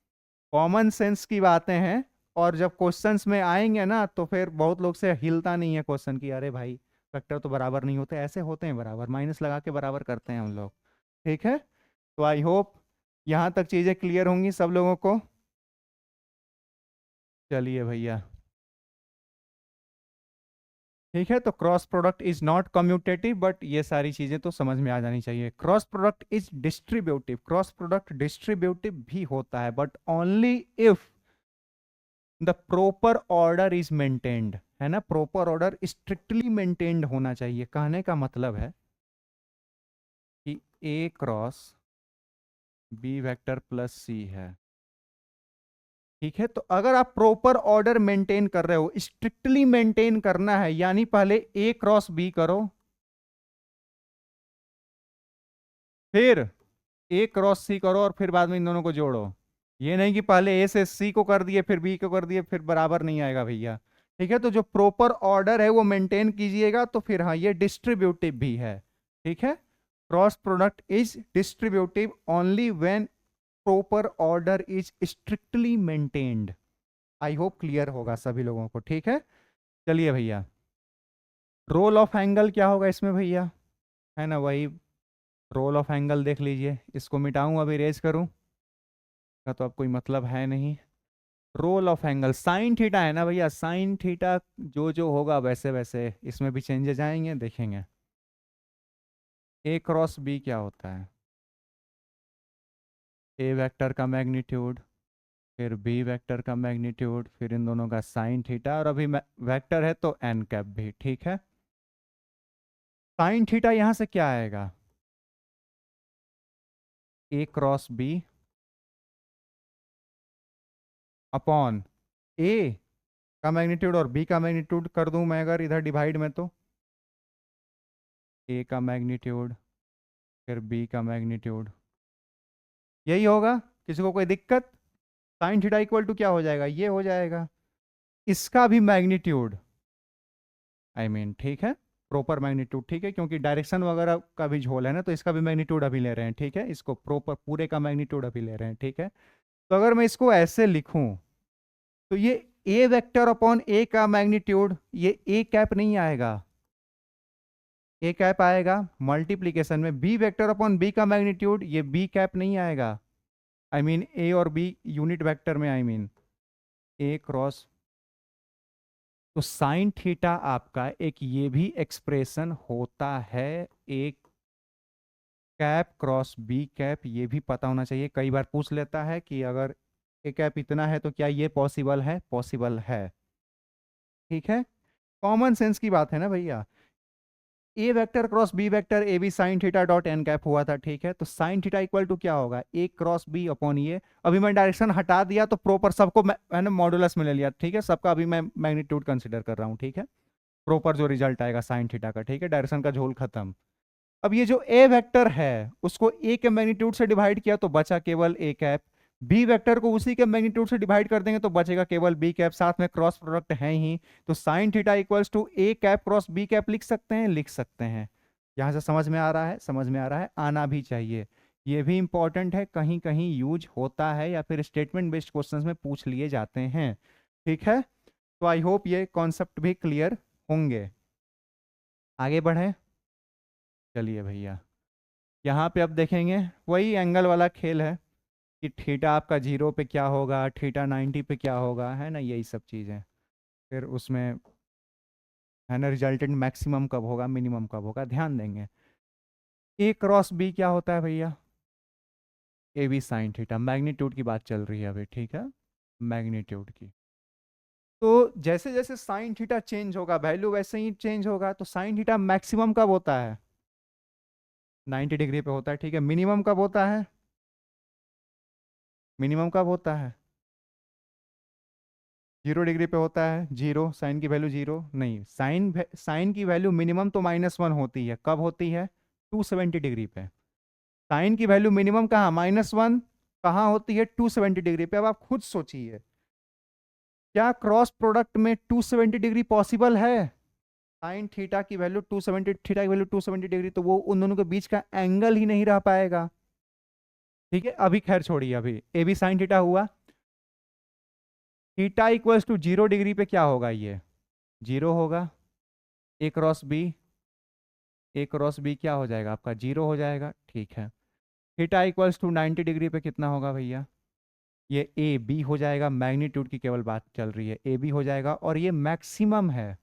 कॉमन सेंस की बातें हैं, और जब क्वेश्चंस में आएंगे ना तो फिर बहुत लोग से हिलता नहीं है क्वेश्चन की, अरे भाई वेक्टर तो बराबर नहीं होते, ऐसे होते हैं बराबर, माइनस लगा के बराबर करते हैं हम लोग। ठीक है, तो आई होप यहाँ तक चीज़ें क्लियर होंगी सब लोगों को। चलिए भैया, ठीक है। तो cross product is not commutative, but ये सारी चीजें तो समझ में आ जानी चाहिए। Cross product is distributive, cross product distributive भी होता है, but only if the proper order is maintained, है ना। प्रॉपर ऑर्डर स्ट्रिक्टली मेंटेन्ड होना चाहिए। कहने का मतलब है कि ए क्रॉस बी वेक्टर प्लस सी है, ठीक है। तो अगर आप प्रॉपर ऑर्डर मेंटेन कर रहे हो, स्ट्रिक्टली मेंटेन करना है, यानी पहले ए क्रॉस बी करो, फिर ए क्रॉस सी करो, और फिर बाद में इन दोनों को जोड़ो। ये नहीं कि पहले ए से सी को कर दिए फिर बी को कर दिए, फिर बराबर नहीं आएगा भैया, ठीक है। तो जो प्रॉपर ऑर्डर है वो मेंटेन कीजिएगा, तो फिर हाँ, ये डिस्ट्रीब्यूटिव भी है, ठीक है। Cross product is distributive only when proper order is strictly maintained. I hope clear होगा सभी लोगों को, ठीक है। चलिए भैया, रोल ऑफ एंगल क्या होगा इसमें भैया, है ना, वही रोल ऑफ एंगल देख लीजिए। इसको मिटाऊं अब, इरेज करूं का तो अब कोई मतलब है नहीं। Role of angle sine theta है ना भैया, साइन थीटा जो जो होगा वैसे वैसे इसमें भी चेंजेस आएंगे, देखेंगे। ए क्रॉस बी क्या होता है, ए वेक्टर का मैग्नीट्यूड, फिर बी वेक्टर का मैग्नीट्यूड, फिर इन दोनों का साइन थीटा, और अभी वेक्टर है तो एन कैप भी, ठीक है। साइन थीटा यहां से क्या आएगा, ए क्रॉस बी अपॉन ए का मैग्नीट्यूड और बी का मैग्नीट्यूड कर दूं मैं अगर इधर डिवाइड में, तो ए का मैग्नीट्यूड फिर बी का मैग्नीट्यूड, यही होगा। किसी को कोई दिक्कत। साइन थीटा इक्वल टू क्या हो जाएगा, ये हो जाएगा। इसका भी मैग्नीट्यूड, आई मीन ठीक है, प्रॉपर मैग्नीट्यूड, ठीक है, क्योंकि डायरेक्शन वगैरह का भी झोल है ना, तो इसका भी मैग्नीट्यूड अभी ले रहे हैं, ठीक है। इसको प्रॉपर पूरे का मैग्नीट्यूड अभी ले रहे हैं, ठीक है। तो अगर मैं इसको ऐसे लिखूं, तो ये ए वेक्टर अपॉन ए का मैग्नीट्यूड, ये ए कैप नहीं आएगा, ए कैप आएगा मल्टीप्लीकेशन में। बी वेक्टर अपॉन बी का मैग्नीट्यूड, ये बी कैप नहीं आएगा, आई मीन ए और बी यूनिट वेक्टर में, आई मीन ए क्रॉस। तो साइन थीटा आपका एक ये भी एक्सप्रेशन होता है, एक कैप क्रॉस बी कैप, ये भी पता होना चाहिए। कई बार पूछ लेता है कि अगर ए कैप इतना है तो क्या ये पॉसिबल है, पॉसिबल है, ठीक है। कॉमन सेंस की बात है ना भैया। A vector cross B vector A B sine theta dot N cap हुआ था, ठीक है। तो साइन थीटा इक्वल टू क्या होगा, ए क्रॉस बी अपॉन ये। अभी मैं डायरेक्शन हटा दिया तो प्रॉपर सबको मैंने मॉडुलस में ले लिया, ठीक है, सबका अभी मैं मैग्नीट्यूड कंसिडर कर रहा हूँ, ठीक है। प्रॉपर जो रिजल्ट आएगा साइन थीटा का, ठीक है, डायरेक्शन का झोल खत्म। अब ये जो ए वेक्टर है उसको ए के मैग्नीट्यूड से डिवाइड किया तो बचा केवल ए कैप, बी वेक्टर को उसी के मैग्नीट्यूड से डिवाइड कर देंगे तो बचेगा केवल बी कैप, साथ में क्रॉस प्रोडक्ट है ही। तो sine theta equals to A cap cross B cap लिख सकते हैं, लिख सकते हैं। यहां से समझ में आ रहा है, समझ में आ रहा है, आना भी चाहिए। ये भी इंपॉर्टेंट है, कहीं कहीं यूज होता है या फिर स्टेटमेंट बेस्ड क्वेश्चंस में पूछ लिए जाते हैं, ठीक है। तो आई होप ये कॉन्सेप्ट भी क्लियर होंगे। आगे बढ़े, चलिए भैया, यहाँ पे अब देखेंगे वही एंगल वाला खेल है कि थीटा आपका 0 पे क्या होगा, थीटा 90 पे क्या होगा, है ना, यही सब चीज़ें। फिर उसमें है ना रिजल्टेंट मैक्सिमम कब होगा, मिनिमम कब होगा, ध्यान देंगे। ए क्रॉस बी क्या होता है भैया, A B sine theta, magnitude की बात चल रही है अभी, ठीक है, मैग्नीट्यूड की। तो जैसे जैसे साइन थीटा चेंज होगा वैल्यू वैसे ही चेंज होगा। तो साइन थीटा मैक्सिमम कब होता है, 90 डिग्री पे होता है, ठीक है। मिनिमम कब होता है, मिनिमम कब होता है, 0 डिग्री पे होता है। जीरो, साइन की वैल्यू जीरो नहीं, साइन की वैल्यू मिनिमम तो -1 होती है, कब होती है, 270 डिग्री पे। साइन की वैल्यू मिनिमम कहाँ, -1 कहाँ होती है, 270 डिग्री पे। अब आप खुद सोचिए, क्या क्रॉस प्रोडक्ट में 270 डिग्री पॉसिबल है। साइन थीटा की वैल्यू 270, थीटा की वैल्यू 270 डिग्री, तो वो उन दोनों के बीच का एंगल ही नहीं रह पाएगा, ठीक है। अभी खैर छोड़िए, अभी ए बी साइन थीटा हुआ, थीटा इक्वल्स टू 0 डिग्री पे क्या होगा, ये 0 होगा। ए क्रॉस बी, ए क्रॉस बी क्या हो जाएगा आपका, 0 हो जाएगा, ठीक है। थीटा इक्वल्स टू 90 डिग्री पे कितना होगा भैया, ये ए बी हो जाएगा, मैग्नीट्यूड की केवल बात चल रही है, ए बी हो जाएगा, और ये मैक्सिमम है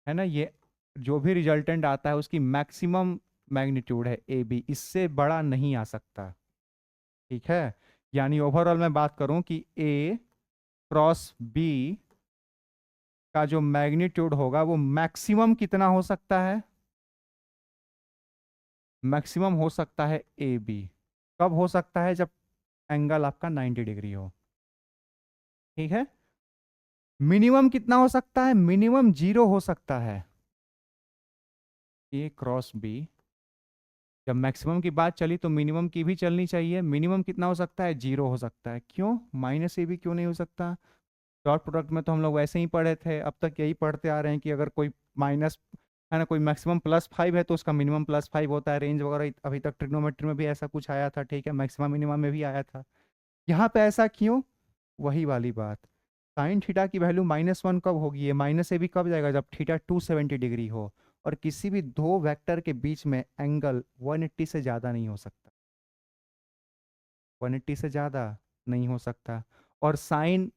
ना, ये जो भी रिजल्टेंट आता है उसकी मैक्सिमम मैग्नीट्यूड है ए बी, इससे बड़ा नहीं आ सकता। ठीक है, यानी ओवरऑल मैं बात करूं कि ए क्रॉस बी का जो मैग्नीट्यूड होगा वो मैक्सिमम कितना हो सकता है, मैक्सिमम हो सकता है ए बी। कब हो सकता है, जब एंगल आपका 90 डिग्री हो। ठीक है, मिनिमम कितना हो सकता है, मिनिमम 0 हो सकता है। ए क्रॉस बी, जब मैक्सिमम की बात चली तो मिनिमम की भी चलनी चाहिए। मिनिमम कितना हो सकता है, 0 हो सकता है। क्यों, माइनस ए भी क्यों नहीं हो सकता? डॉट प्रोडक्ट में तो हम लोग वैसे ही पढ़े थे, अब तक यही पढ़ते आ रहे हैं कि अगर कोई माइनस है ना, कोई मैक्सिमम +5 है तो उसका मिनिमम +5 होता है। रेंज वगैरह अभी तक ट्रिग्नोमेट्री में भी ऐसा कुछ आया था, ठीक है, मैक्सिमम मिनिमम में भी आया था। यहाँ पे ऐसा क्यों, वही वाली बात, साइन थीटा की वैल्यू -1 कब होगी, ये माइनस ए भी कब जाएगा, जब थीटा 270 डिग्री हो, और किसी भी दो वेक्टर के बीच में एंगल 180 से ज़्यादा नहीं हो सकता, 180 से ज़्यादा नहीं हो सकता। और साइन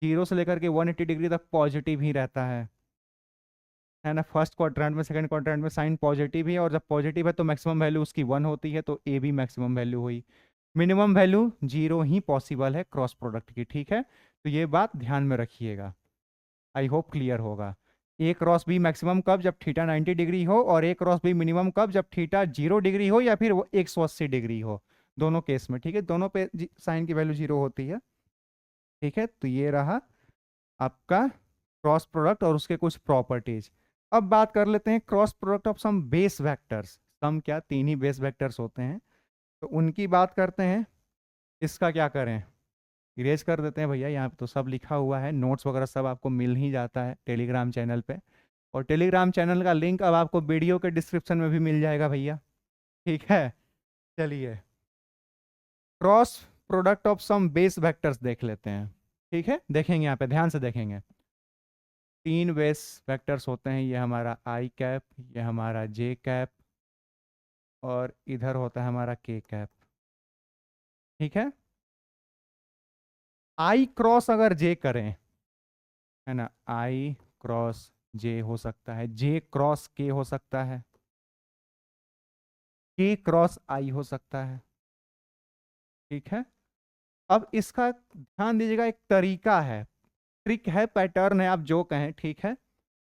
0 से लेकर के 180 डिग्री तक पॉजिटिव ही रहता है ना। फर्स्ट क्वाड्रेंट में, सेकंड क्वाड्रेंट में साइन पॉजिटिव ही है, और जब पॉजिटिव है तो मैक्सिमम वैल्यू उसकी 1 होती है, तो ए भी मैक्सिमम वैल्यू हुई। मिनिमम वैल्यू 0 ही पॉसिबल है क्रॉस प्रोडक्ट की। ठीक है, तो ये बात ध्यान में रखिएगा, आई होप क्लियर होगा। ए क्रॉस बी मैक्सिमम कब, जब थीटा 90 डिग्री हो, और ए क्रॉस बी मिनिमम कब, जब थीटा 0 डिग्री हो या फिर वो 180 डिग्री हो, दोनों केस में। ठीक है, दोनों पे साइन की वैल्यू 0 होती है। ठीक है, तो ये रहा आपका क्रॉस प्रोडक्ट और उसके कुछ प्रॉपर्टीज। अब बात कर लेते हैं cross product of some base vectors. Some क्या, 3 ही बेस वेक्टर्स होते हैं, तो उनकी बात करते हैं। इसका क्या करें, इरेज कर देते हैं भैया, यहाँ पे तो सब लिखा हुआ है, नोट्स वगैरह सब आपको मिल ही जाता है टेलीग्राम चैनल पे, और टेलीग्राम चैनल का लिंक अब आपको वीडियो के डिस्क्रिप्शन में भी मिल जाएगा भैया। ठीक है, चलिए cross product of some base vectors देख लेते हैं। ठीक है, देखेंगे यहाँ पे, ध्यान से देखेंगे। 3 बेस वेक्टर्स होते हैं, ये हमारा आई कैप, ये हमारा जे कैप, और इधर होता है हमारा के कैप। ठीक है, आई क्रॉस अगर जे करें, है ना, आई क्रॉस जे हो सकता है, जे क्रॉस के हो सकता है, के क्रॉस आई हो सकता है। ठीक है, अब इसका ध्यान दीजिएगा, एक तरीका है, ट्रिक है, पैटर्न है, आप जो कहें। ठीक है,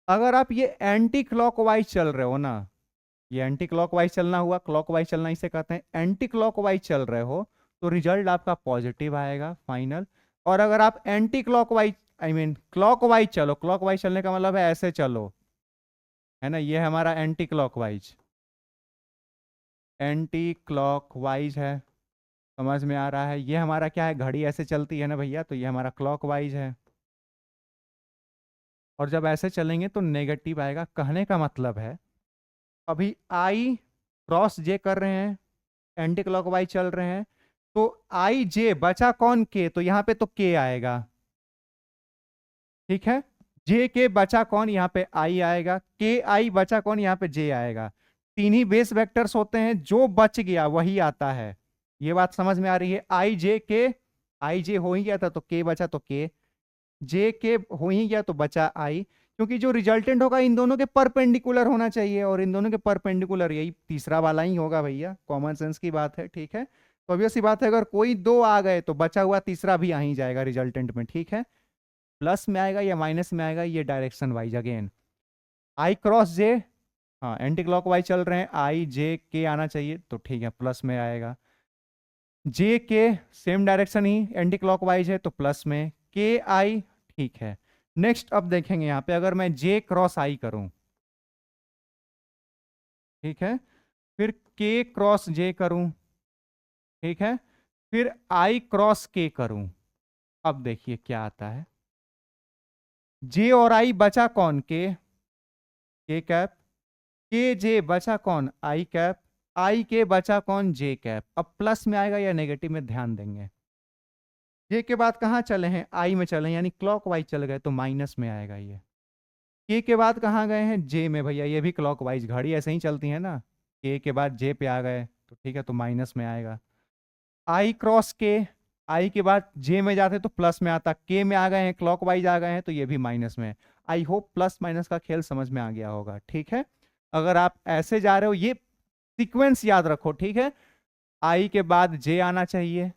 अगर आप ये एंटी क्लॉकवाइज चल रहे हो ना, ये एंटी क्लॉकवाइज चलना हुआ, क्लॉकवाइज चलना इसे कहते हैं, एंटी क्लॉकवाइज चल रहे हो तो रिजल्ट आपका पॉजिटिव आएगा फाइनल। और अगर आप anti clockwise, I mean clockwise चलो, क्लॉकवाइज चलने का मतलब है ऐसे चलो, है ना, ये है हमारा एंटी क्लॉकवाइज, एंटी क्लॉकवाइज है, समझ में आ रहा है। ये हमारा क्या है, घड़ी ऐसे चलती है ना भैया, तो ये हमारा क्लॉकवाइज है, और जब ऐसे चलेंगे तो नेगेटिव आएगा। कहने का मतलब है, अभी आई क्रॉस जे कर रहे हैं, एंटी क्लॉकवाइज चल रहे हैं, तो आई जे बचा कौन, के, तो यहां पे तो के आएगा। ठीक है, जे के बचा कौन, यहाँ पे आई आएगा, के आई बचा कौन, यहाँ पे जे आएगा। तीन ही बेस वेक्टर्स होते हैं, जो बच गया वही आता है। ये बात समझ में आ रही है, आई जे के, आई जे हो ही गया था तो के बचा, तो के, जे के हो ही गया तो बचा आई, क्योंकि जो रिजल्टेंट होगा इन दोनों के परपेंडिकुलर होना चाहिए, और इन दोनों के परपेंडिकुलर यही तीसरा वाला ही होगा भैया, कॉमन सेंस की बात है। ठीक है, तो obvious सी बात है, अगर कोई दो आ गए तो बचा हुआ तीसरा भी आ ही जाएगा रिजल्टेंट में। ठीक है, प्लस में आएगा या माइनस में आएगा, ये डायरेक्शन वाइज अगेन। आई क्रॉस जे, हाँ एंटी क्लॉकवाइज चल रहे हैं, आई जे के आना चाहिए, तो ठीक है प्लस में आएगा। जे के सेम डायरेक्शन ही एंटी क्लॉकवाइज है तो प्लस में, के आई, ठीक है। नेक्स्ट अब देखेंगे यहाँ पे, अगर मैं जे क्रॉस आई करूं, ठीक है, फिर के क्रॉस जे करूं, ठीक है, फिर आई क्रॉस के करूं, अब देखिए क्या आता है। जे और आई बचा कौन, के कैप, के जे बचा कौन, आई कैप, आई के बचा कौन, जे कैप। अब प्लस में आएगा या नेगेटिव में ध्यान देंगे। जे के बाद कहाँ चले हैं, आई में चले हैं, यानी क्लॉकवाइज चल गए तो माइनस में आएगा ये। के बाद कहाँ गए हैं, जे में, भैया ये भी क्लॉकवाइज, घड़ी ऐसे ही चलती है ना, के बाद जे पे आ गए तो ठीक है, तो माइनस में आएगा। आई क्रॉस के, आई के बाद जे में जाते तो प्लस में आता, के में आ गए हैं, क्लॉकवाइज आ गए हैं तो ये भी माइनस में। आई होप प्लस माइनस का खेल समझ में आ गया होगा, ठीक है। अगर आप ऐसे जा रहे हो, ये सीक्वेंस याद रखो, ठीक है। आई के बाद जे आना चाहिए,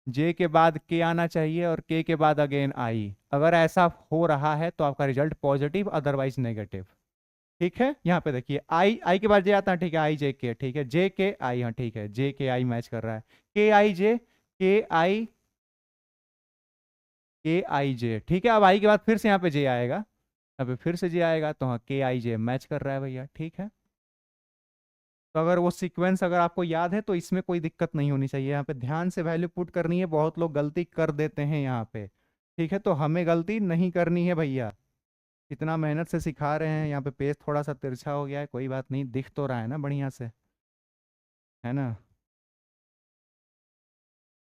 जे के बाद के आना चाहिए, और के बाद अगेन आई। अगर ऐसा हो रहा है तो आपका रिजल्ट पॉजिटिव, अदरवाइज नेगेटिव, ठीक है। यहाँ पे देखिए आई के बाद जे आता है, ठीक है, आई जे के, ठीक है, जे के आई, हाँ ठीक है, जे के आई मैच कर रहा है, के आई जे, के आई, के आई जे, ठीक है। अब आई के बाद फिर से यहाँ पे जे आएगा, यहाँ पे फिर से जे आएगा, तो हाँ के आई जे मैच कर रहा है भैया, ठीक है। तो अगर वो सीक्वेंस अगर आपको याद है तो इसमें कोई दिक्कत नहीं होनी चाहिए। यहाँ पे ध्यान से वैल्यू पुट करनी है, बहुत लोग गलती कर देते हैं यहाँ पे, ठीक है। तो हमें गलती नहीं करनी है भैया, इतना मेहनत से सिखा रहे हैं। यहाँ पे पेज थोड़ा सा तिरछा हो गया है, कोई बात नहीं, दिख तो रहा है ना बढ़िया से, है ना।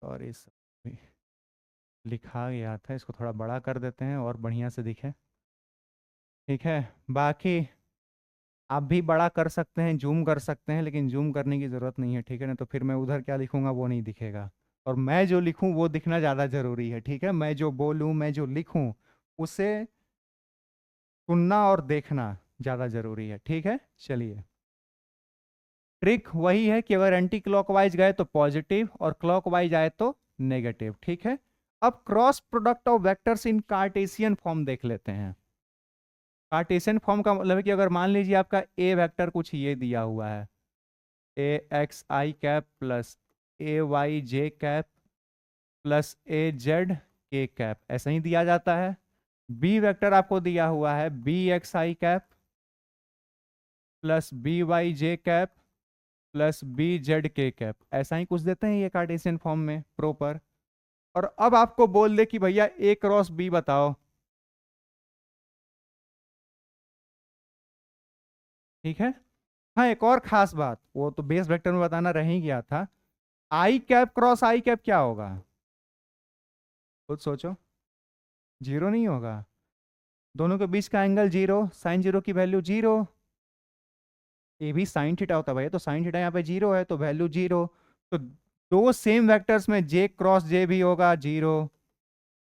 और इस भी लिखा गया था, इसको थोड़ा बड़ा कर देते हैं और बढ़िया से दिखे, ठीक है। बाकी आप भी बड़ा कर सकते हैं, जूम कर सकते हैं, लेकिन जूम करने की ज़रूरत नहीं है, ठीक है ना। तो फिर मैं उधर क्या लिखूंगा वो नहीं दिखेगा, और मैं जो लिखूं वो दिखना ज़्यादा ज़रूरी है, ठीक है। मैं जो बोलूं, मैं जो लिखूं, उसे सुनना और देखना ज़्यादा ज़रूरी है, ठीक है। चलिए, ट्रिक वही है कि अगर एंटी क्लॉकवाइज गए तो पॉजिटिव, और क्लॉकवाइज आए तो नेगेटिव, ठीक है। अब cross product of vectors in Cartesian form देख लेते हैं। कार्टेशियन फॉर्म का मतलब है कि अगर मान लीजिए आपका ए वेक्टर कुछ ये दिया हुआ है, ए एक्स आई कैप प्लस ए वाई जे कैप प्लस ए जेड के कैप, ऐसा ही दिया जाता है। बी वेक्टर आपको दिया हुआ है बी एक्स आई कैप प्लस बी वाई जे कैप प्लस बी जेड के कैप, ऐसा ही कुछ देते हैं ये कार्टेशियन फॉर्म में प्रॉपर। और अब आपको बोल दे कि भैया ए क्रॉस बी बताओ, ठीक है। हाँ, एक और खास बात, वो तो बेस वेक्टर में बताना रह ही गया था, आई कैप क्रॉस आई कैप क्या होगा, खुद सोचो। जीरो नहीं होगा, दोनों के बीच का एंगल जीरो, साइन जीरो की वैल्यू जीरो। ये भी साइन थीटा होता है भैया, तो साइन थीटा यहाँ पे जीरो है तो वैल्यू जीरो। तो दो सेम वेक्टर्स में जे क्रॉस जे भी होगा जीरो,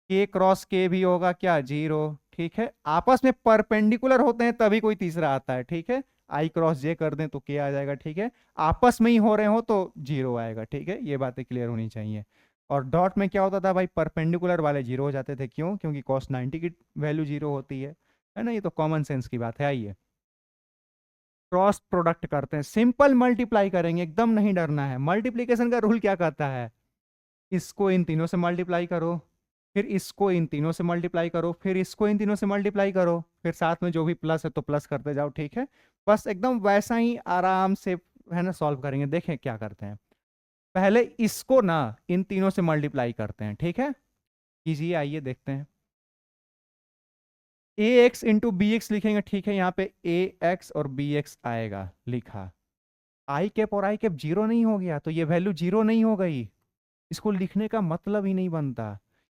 के क्रॉस के भी होगा क्या, जीरो, ठीक है। आपस में परपेंडिकुलर होते हैं तभी कोई तीसरा आता है, ठीक है। आई क्रॉस जे कर दें तो के आ जाएगा, ठीक है। आपस में ही हो रहे हो तो जीरो आएगा, ठीक है। ये बातें क्लियर होनी चाहिए। और डॉट में क्या होता था भाई, परपेंडिकुलर वाले जीरो हो जाते थे, क्यों, क्योंकि कॉस 90 की वैल्यू जीरो होती है ना। ये तो कॉमन सेंस की बात है। आइए क्रॉस प्रोडक्ट करते हैं, सिंपल मल्टीप्लाई करेंगे, एकदम नहीं डरना है। मल्टीप्लीकेशन का रूल क्या कहता है, इसको इन तीनों से मल्टीप्लाई करो, फिर इसको इन तीनों से मल्टीप्लाई करो, फिर इसको इन तीनों से मल्टीप्लाई करो, फिर साथ में जो भी प्लस है तो प्लस करते जाओ, ठीक है। बस एकदम वैसा ही आराम से, है ना, सॉल्व करेंगे। देखें क्या करते हैं, पहले इसको ना इन तीनों से मल्टीप्लाई करते हैं, ठीक है। कीजिए, आइए देखते हैं। ए एक्स इंटू बी एक्स लिखेंगे, ठीक है। यहाँ पे ए एक्स और बी एक्स आएगा, लिखा। आई कैप और आई कैप जीरो नहीं हो गया तो ये वैल्यू जीरो नहीं हो गई, इसको लिखने का मतलब ही नहीं बनता।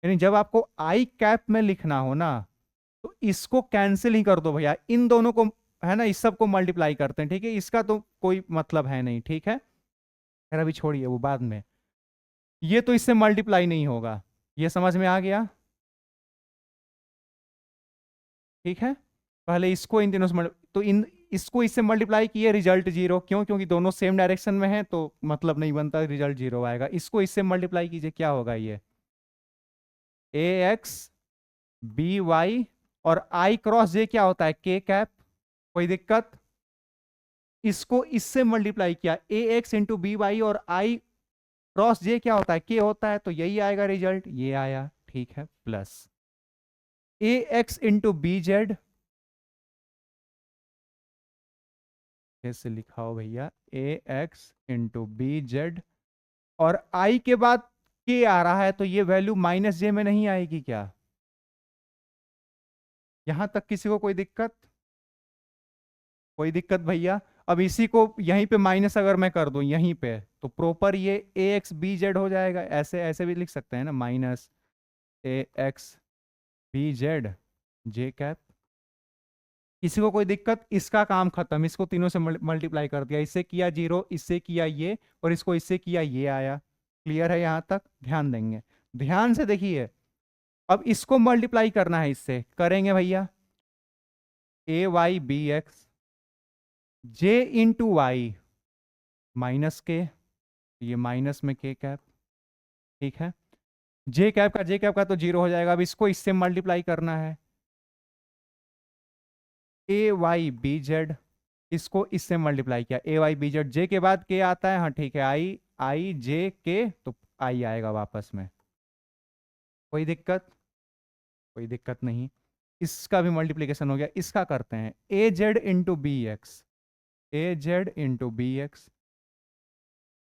यानी जब आपको आई कैप में लिखना हो ना, तो इसको कैंसिल ही कर दो भैया, इन दोनों को, है ना, इस सब को मल्टीप्लाई करते हैं, ठीक है। इसका तो कोई मतलब है नहीं, ठीक है। खैर अभी छोड़िए, वो बाद में। ये तो इससे मल्टीप्लाई नहीं होगा, ये समझ में आ गया, ठीक है। पहले इसको इन तीनों से तो इन इसको इससे मल्टीप्लाई किए, रिजल्ट जीरो, क्यों, क्योंकि दोनों सेम डायरेक्शन में है तो मतलब नहीं बनता, रिजल्ट जीरो आएगा। इसको इससे मल्टीप्लाई कीजिए, क्या होगा, ये ए एक्स बी वाई, और आई क्रॉस जे क्या होता है, के कैप, कोई दिक्कत। इसको इससे मल्टीप्लाई किया, ए एक्स इंटू बी वाई, और आई क्रॉस जे क्या होता है, के होता है, तो यही आएगा रिजल्ट, ये आया, ठीक है। प्लस ए एक्स इंटू बी जेड, कैसे लिखा हो भैया, ए एक्स इंटू बी जेड, और आई के बाद के आ रहा है तो ये वैल्यू माइनस जे में नहीं आएगी क्या, यहां तक किसी को कोई दिक्कत, कोई दिक्कत भैया। अब इसी को यहीं पे माइनस अगर मैं कर दूं यहीं पे, तो प्रॉपर ये ए एक्स बी जेड हो जाएगा। ऐसे ऐसे भी लिख सकते हैं ना, माइनस ए x B Z J cap. किसी को कोई दिक्कत, इसका काम खत्म, इसको तीनों से मल्टीप्लाई कर दिया, इससे किया जीरो, इससे किया ये, और इसको इससे किया ये आया। क्लियर है यहाँ तक, ध्यान देंगे। ध्यान से देखिए, अब इसको मल्टीप्लाई करना है, इससे करेंगे भैया ए Y B x J into Y minus के, ये माइनस में के कैप, ठीक है। जे कैप का तो जीरो हो जाएगा। अब इसको इससे मल्टीप्लाई करना है, ए वाई बी जेड, इसको इससे मल्टीप्लाई किया, ए वाई बी जेड, जे के बाद के आता है, हाँ ठीक है, आई आई जे के, तो आई आएगा वापस में। कोई दिक्कत? कोई दिक्कत नहीं। इसका भी मल्टीप्लीकेशन हो गया, इसका करते हैं ए जेड इंटू बी एक्स, ए जेड इंटू बी एक्स,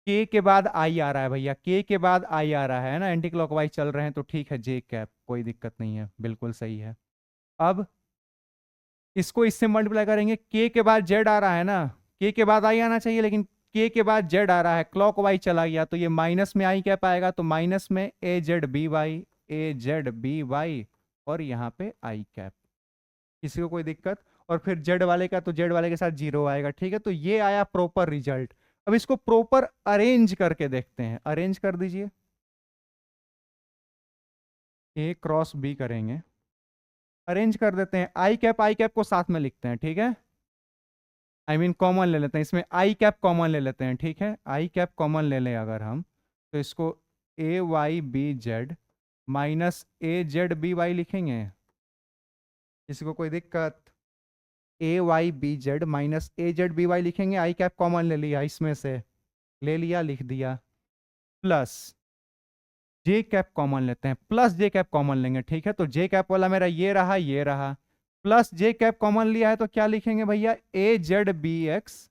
के बाद आई आ रहा है भैया, के बाद आई आ रहा है ना, एंटी क्लॉकवाइज चल रहे हैं तो ठीक है, जे कैप, कोई दिक्कत नहीं है, बिल्कुल सही है। अब इसको इससे मल्टीप्लाई करेंगे, के बाद जेड आ रहा है ना, के बाद आई आना चाहिए, लेकिन के बाद जेड आ रहा है, क्लॉकवाइज चला गया, तो ये माइनस में आई कैप आएगा, तो माइनस में ए Z B Y, A Z B Y, और यहाँ पे आई कैप। किसी को कोई दिक्कत? और फिर जेड वाले का तो जेड वाले के साथ जीरो आएगा, ठीक है। तो ये आया प्रॉपर रिजल्ट। अब इसको प्रॉपर अरेंज करके देखते हैं, अरेंज कर दीजिए, ए क्रॉस बी करेंगे, अरेंज कर देते हैं, आई कैप को साथ में लिखते हैं, ठीक है, आई मीन कॉमन ले लेते हैं, इसमें आई कैप कॉमन ले लेते हैं, ठीक है, आई कैप कॉमन ले लें अगर हम, तो इसको ए वाई बी जेड माइनस ए जेड बी वाई लिखेंगे। किसी को कोई दिक्कत? ए वाई बी जेड माइनस ए जेड बी वाई लिखेंगे, आई कैप कॉमन ले लिया, इसमें से ले लिया, लिख दिया, प्लस जे कैप कॉमन लेते हैं, प्लस जे कैप कॉमन लेंगे, ठीक है। तो जे कैप वाला मेरा ये रहा, ये रहा, प्लस जे कैप कॉमन लिया है, तो क्या लिखेंगे भैया, ए जेड बी एक्स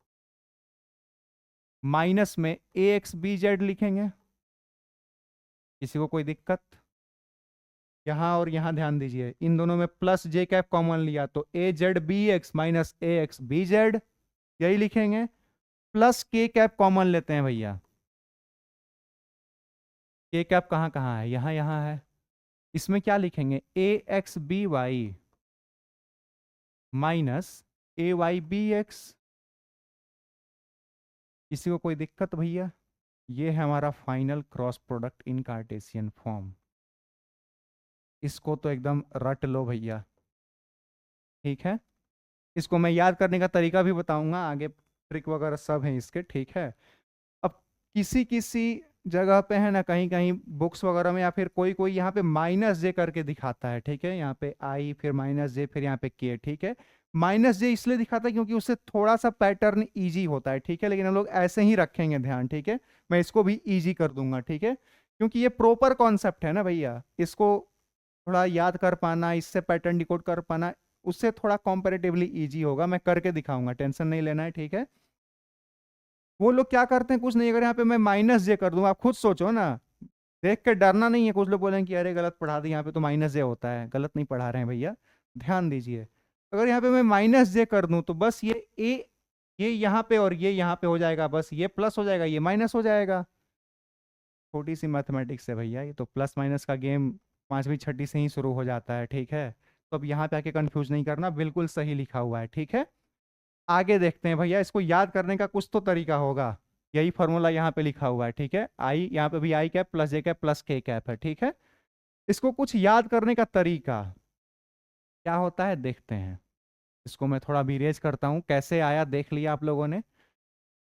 माइनस में ए एक्स बी जेड लिखेंगे। किसी को कोई दिक्कत? यहां और यहां ध्यान दीजिए, इन दोनों में प्लस जे कैप कॉमन लिया, तो ए जेड बी एक्स माइनस ए एक्स बी जेड, यही लिखेंगे। प्लस के कैप कॉमन लेते हैं भैया, के कैप कहाँ कहाँ है, यहां यहां है, इसमें क्या लिखेंगे, ए x B Y minus A Y B x. किसी को कोई दिक्कत भैया? ये है हमारा final cross product in Cartesian form. इसको तो एकदम रट लो भैया, ठीक है। इसको मैं याद करने का तरीका भी बताऊंगा आगे, ट्रिक वगैरह सब है इसके, ठीक है। अब किसी किसी जगह पे है ना, कहीं कहीं बुक्स वगैरह में, या फिर कोई कोई यहाँ पे माइनस जे करके दिखाता है, ठीक है, यहाँ पे आई फिर माइनस जे फिर यहाँ पे के, ठीक है। माइनस जे इसलिए दिखाता है क्योंकि उससे थोड़ा सा पैटर्न इजी होता है, ठीक है, लेकिन हम लोग ऐसे ही रखेंगे ध्यान, ठीक है। मैं इसको भी इजी कर दूंगा, ठीक है, क्योंकि ये प्रॉपर कॉन्सेप्ट है ना भैया, इसको थोड़ा याद कर पाना, इससे पैटर्न डिकोड कर पाना, उससे थोड़ा कॉम्पेरेटिवली इजी होगा। मैं करके दिखाऊंगा, टेंशन नहीं लेना है, ठीक है। वो लोग क्या करते हैं, कुछ नहीं, अगर यहाँ पे मैं माइनस जे कर दूंगा, आप खुद सोचो ना, देख के डरना नहीं है। कुछ लोग बोलेंगे कि अरे गलत पढ़ा दी, यहाँ पे तो माइनस जे होता है, गलत नहीं पढ़ा रहे हैं भैया, ध्यान दीजिए। अगर यहाँ पे मैं माइनस जे कर दूं, तो बस ये ए, ये यहाँ पे और ये यहाँ पे हो जाएगा, बस ये प्लस हो जाएगा, ये माइनस हो जाएगा। छोटी सी मैथमेटिक्स है भैया, ये तो प्लस माइनस का गेम पांचवी छठी से ही शुरू हो जाता है, ठीक है। तो अब यहाँ पे आके कंफ्यूज नहीं करना, बिल्कुल सही लिखा हुआ है, ठीक है। आगे देखते हैं भैया, इसको याद करने का कुछ तो तरीका होगा। यही फॉर्मूला यहाँ पे लिखा हुआ है, ठीक है, आई यहाँ पे भी आई कैप प्लस जे कैप प्लस के कैप है, ठीक है। इसको कुछ याद करने का तरीका क्या होता है देखते हैं। इसको मैं थोड़ा विरेज करता हूँ, कैसे आया देख लिया आप लोगों ने।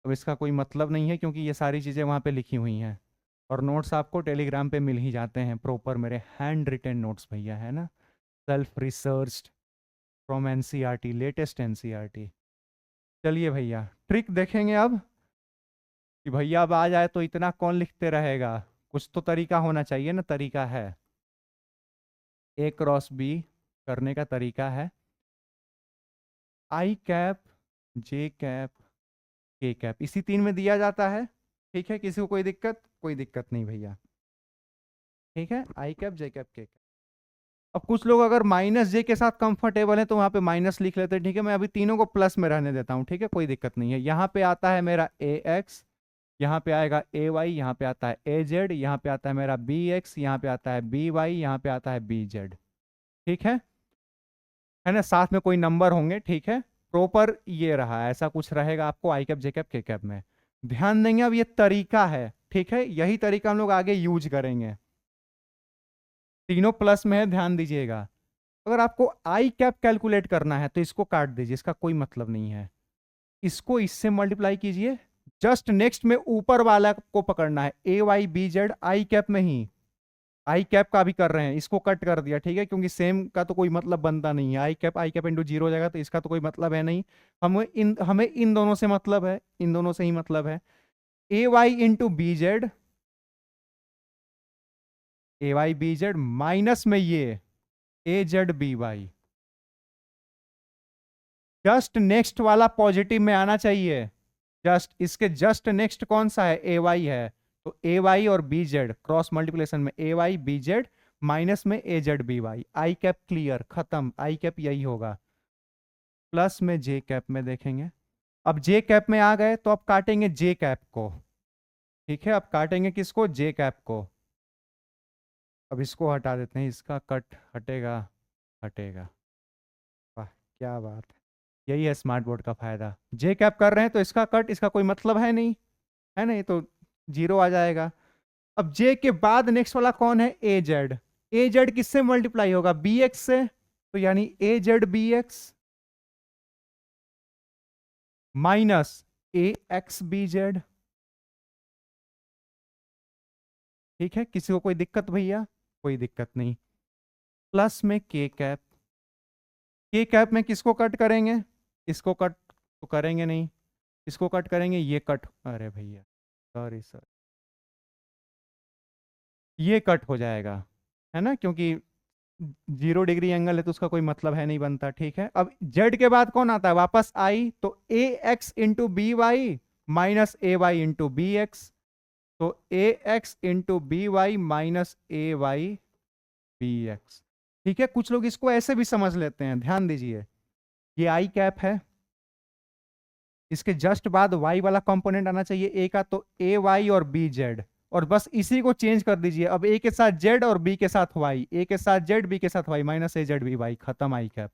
अब इसका कोई मतलब नहीं है क्योंकि ये सारी चीज़ें वहाँ पे लिखी हुई हैं, और नोट्स आपको टेलीग्राम पे मिल ही जाते हैं प्रॉपर, मेरे हैंड रिटन नोट्स भैया, है ना, self researched from NCERT, latest NCERT. चलिए भैया ट्रिक देखेंगे अब, कि भैया अब आ जाए तो इतना कौन लिखते रहेगा, कुछ तो तरीका होना चाहिए ना। तरीका है, ए क्रॉस बी करने का तरीका है, आई कैप जे कैप के कैप, इसी तीन में दिया जाता है, ठीक है। किसी को कोई दिक्कत? कोई दिक्कत नहीं भैया, ठीक है, आई कैप जे कैप के कैप। अब कुछ लोग अगर माइनस जे के साथ कंफर्टेबल है तो वहां पे माइनस लिख लेते हैं, ठीक है। मैं अभी तीनों को प्लस में रहने देता हूं, ठीक है, कोई दिक्कत नहीं है। यहाँ पे आता है मेरा ए एक्स, यहाँ पे आएगा ए वाई, यहाँ पे आता है ए जेड, यहाँ पे आता है मेरा बी एक्स, यहाँ पे आता है बी वाई, यहाँ पे आता है बी जेड, ठीक है ना, साथ में कोई नंबर होंगे, ठीक है। प्रॉपर ये रहा, ऐसा कुछ रहेगा आपको आई कैप जे कैप के कैप में, ध्यान देंगे। अब ये तरीका है, ठीक है, यही तरीका हम लोग आगे यूज करेंगे। तीनों प्लस में है, ध्यान दीजिएगा। अगर आपको आई कैप कैलकुलेट करना है तो इसको काट दीजिए, इसका कोई मतलब नहीं है। इसको इससे मल्टीप्लाई कीजिए, जस्ट नेक्स्ट में ऊपर वाला को पकड़ना है, A Y B Z I cap में ही। आई कैप का भी कर रहे हैं, इसको कट कर दिया, ठीक है, क्योंकि सेम का तो कोई मतलब बनता नहीं है। आई कैप इंटू जीरो हो जाएगा, तो इसका तो कोई मतलब है नहीं। हमें इन दोनों से मतलब है, इन दोनों से ही मतलब है। A Y into B Z, A Y B Z minus में ये A Z B Y. Just next वाला पॉजिटिव में आना चाहिए। जस्ट इसके जस्ट नेक्स्ट कौन सा है, ए वाई है। तो ए वाई और बी जेड क्रॉस मल्टीप्लिकेशन में ए वाई बी जेड माइनस में ए जेड बी वाई। आई कैप क्लियर, खत्म, आई कैप यही होगा। प्लस में जे कैप में देखेंगे, अब जे कैप में आ गए तो अब काटेंगे जे कैप को, ठीक है। अब काटेंगे किसको, जे कैप को। अब इसको हटा देते हैं, इसका कट हटेगा, हटेगा। वाह क्या बात है, यही है स्मार्ट बोर्ड का फायदा। जे कैप कर रहे हैं तो इसका कट, इसका कोई मतलब है नहीं, है नहीं, तो जीरो आ जाएगा। अब जे के बाद नेक्स्ट वाला कौन है, ए जेड। ए जेड किससे मल्टीप्लाई होगा, बी एक्स से, तो यानी ए जेड बी एक्स माइनस ए एक्स बी जेड। ठीक है, किसी को कोई दिक्कत भैया, कोई दिक्कत नहीं। प्लस में के कैप, के कैप में किसको कट करेंगे, इसको कट तो करेंगे नहीं, इसको कट करेंगे, ये कट, अरे भैया सॉरी सर, ये कट हो जाएगा, है ना, क्योंकि 0 डिग्री एंगल है तो उसका कोई मतलब है नहीं बनता, ठीक है। अब जेड के बाद कौन आता है, वापस आई, तो A X into B Y minus A Y into B X. तो A X into B Y minus A Y B X, ठीक है। कुछ लोग इसको ऐसे भी समझ लेते हैं, ध्यान दीजिए। ये आई कैप है, इसके जस्ट बाद वाई वाला कंपोनेंट आना चाहिए ए का, तो ए वाई और बी जेड, और बस इसी को चेंज कर दीजिए। अब ए के साथ जेड और बी के साथ वाई, ए के साथ जेड बी के साथ वाई, माइनस ए जेड बी वाई, खत्म आई कैप।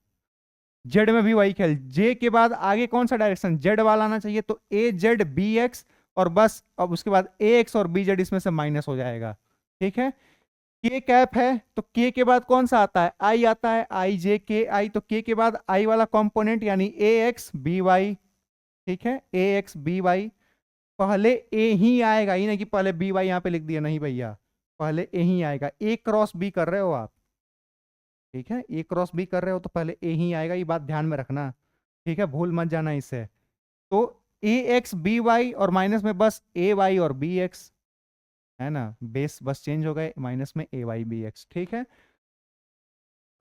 जेड में भी वही खेल, जे के बाद आगे कौन सा डायरेक्शन, जेड वाला आना चाहिए, तो ए जेड बी एक्स, और बस अब उसके बाद ए एक्स और बी जेड इसमें से माइनस हो जाएगा, ठीक है। के कैप है तो के के बाद कौन सा आता है, आई आता है, आई जे के आई, तो के के बाद आई वाला कंपोनेंट यानी ए एक्स बी वाई, ठीक है, ए एक्स बी वाई। पहले ए ही आएगा, ही नहीं कि पहले बी वाई यहाँ पे लिख दिया, नहीं भैया, पहले ए ही आएगा। ए क्रॉस बी कर रहे हो आप, ठीक है, ए क्रॉस बी कर रहे हो तो पहले ए ही आएगा, ये बात ध्यान में रखना, ठीक है, भूल मत जाना इससे। तो ए एक्स बी वाई और माइनस में बस ए वाई और बी एक्स, है ना, बेस बस चेंज हो गए, माइनस में ए वाई बी एक्स, ठीक है।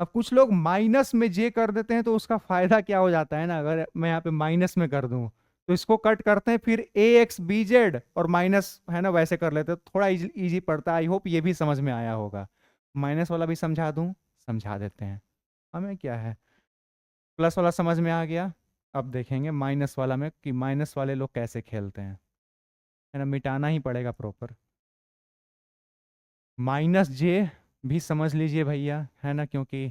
अब कुछ लोग माइनस में जे कर देते हैं, तो उसका फायदा क्या हो जाता है ना, अगर मैं यहाँ पे माइनस में कर दूं तो इसको कट करते हैं, फिर ए एक्स बी जेड और माइनस, है ना, वैसे कर लेते हैं, थोड़ा इजी पड़ता है। आई होप ये भी समझ में आया होगा। माइनस वाला भी समझा दूं, समझा देते हैं, हमें क्या है। प्लस वाला समझ में आ गया, अब देखेंगे माइनस वाला में कि माइनस वाले लोग कैसे खेलते हैं, है ना, मिटाना ही पड़ेगा प्रॉपर। माइनस जे भी समझ लीजिए भैया, है ना, क्योंकि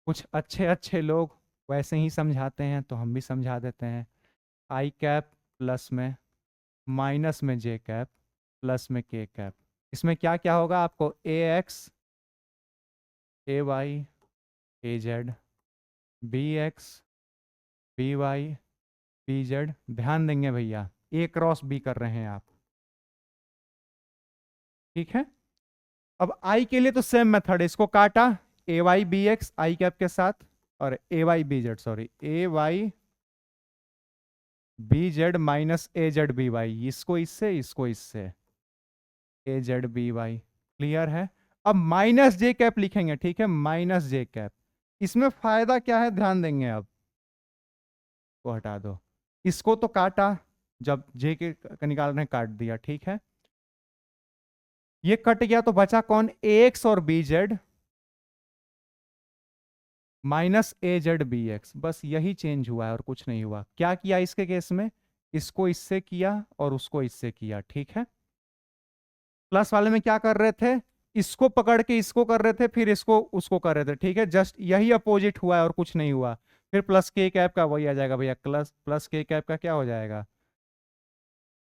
कुछ अच्छे अच्छे लोग वैसे ही समझाते हैं तो हम भी समझा देते हैं। आई कैप प्लस में माइनस में जे कैप प्लस में के कैप, इसमें क्या क्या होगा आपको, A X A Y A Z, B X B Y B Z, ध्यान देंगे भैया, ए क्रॉस बी कर रहे हैं आप, ठीक है। अब आई के लिए तो सेम मेथड है, इसको काटा, ए वाई बी एक्स आई कैप के साथ, और ए वाई बी जेड, सॉरी ए वाई बी जेड माइनस ए जेड बी वाई, इसको इससे ए जेड बी वाई, क्लियर है। अब माइनस जे कैप लिखेंगे, ठीक है, माइनस जे कैप। इसमें फायदा क्या है, ध्यान देंगे। अब को हटा दो, इसको तो काटा, जब जे के निकाल रहे हैं काट दिया, ठीक है। ये कट गया तो बचा कौन, ए एक्स और बी जेड माइनस ए जेड बी एक्स, बस यही चेंज हुआ है और कुछ नहीं हुआ। क्या किया इसके केस में, इसको इससे किया और उसको इससे किया, ठीक है। प्लस वाले में क्या कर रहे थे, इसको पकड़ के इसको कर रहे थे, फिर इसको उसको कर रहे थे, ठीक है, जस्ट यही अपोजिट हुआ है और कुछ नहीं हुआ। फिर प्लस के कैप का वही आ जाएगा भैया, प्लस प्लस के कैप का क्या हो जाएगा,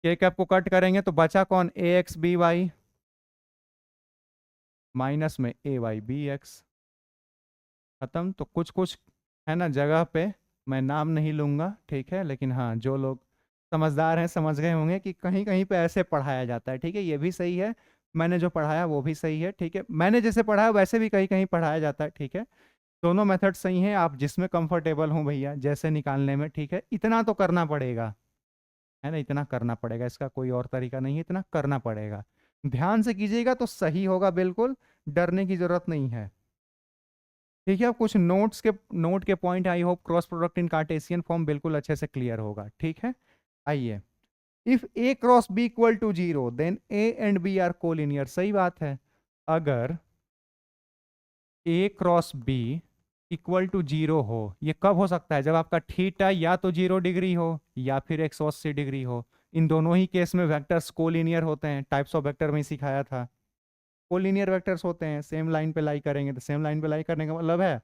के कैप को कट करेंगे तो बचा कौन, ए एक्स बी वाई माइनस में ए वाई बी एक्स, खत्म। तो कुछ कुछ है ना जगह पे मैं नाम नहीं लूँगा, ठीक है, लेकिन हाँ जो लोग समझदार हैं समझ गए होंगे कि कहीं कहीं पे ऐसे पढ़ाया जाता है, ठीक है, ये भी सही है, मैंने जो पढ़ाया वो भी सही है, ठीक है, मैंने जैसे पढ़ाया वैसे भी कहीं कहीं पढ़ाया जाता है, ठीक है। दोनों मेथड सही हैं, आप जिसमें कंफर्टेबल हो भैया जैसे निकालने में, ठीक है, इतना तो करना पड़ेगा, है ना, इतना करना पड़ेगा, इसका कोई और तरीका नहीं है, इतना करना पड़ेगा। ध्यान से कीजिएगा तो सही होगा, बिल्कुल डरने की जरूरत नहीं है, ठीक है। अब कुछ नोट के point, I hope cross product in Cartesian form बिल्कुल अच्छे से क्लियर होगा, ठीक है। आइए, if A cross B equal to zero then A and B are collinear, सही बात है। अगर A cross B equal to zero हो, ये कब हो सकता है, जब आपका थीटा या तो 0 डिग्री हो या फिर 180 डिग्री हो। इन दोनों ही केस में वेक्टर्स कोलिनियर होते हैं, टाइप्स ऑफ वेक्टर में ही सिखाया था, कोलिनियर वेक्टर्स होते हैं, सेम लाइन पे लाई करेंगे, तो सेम लाइन पे लाई करने का मतलब है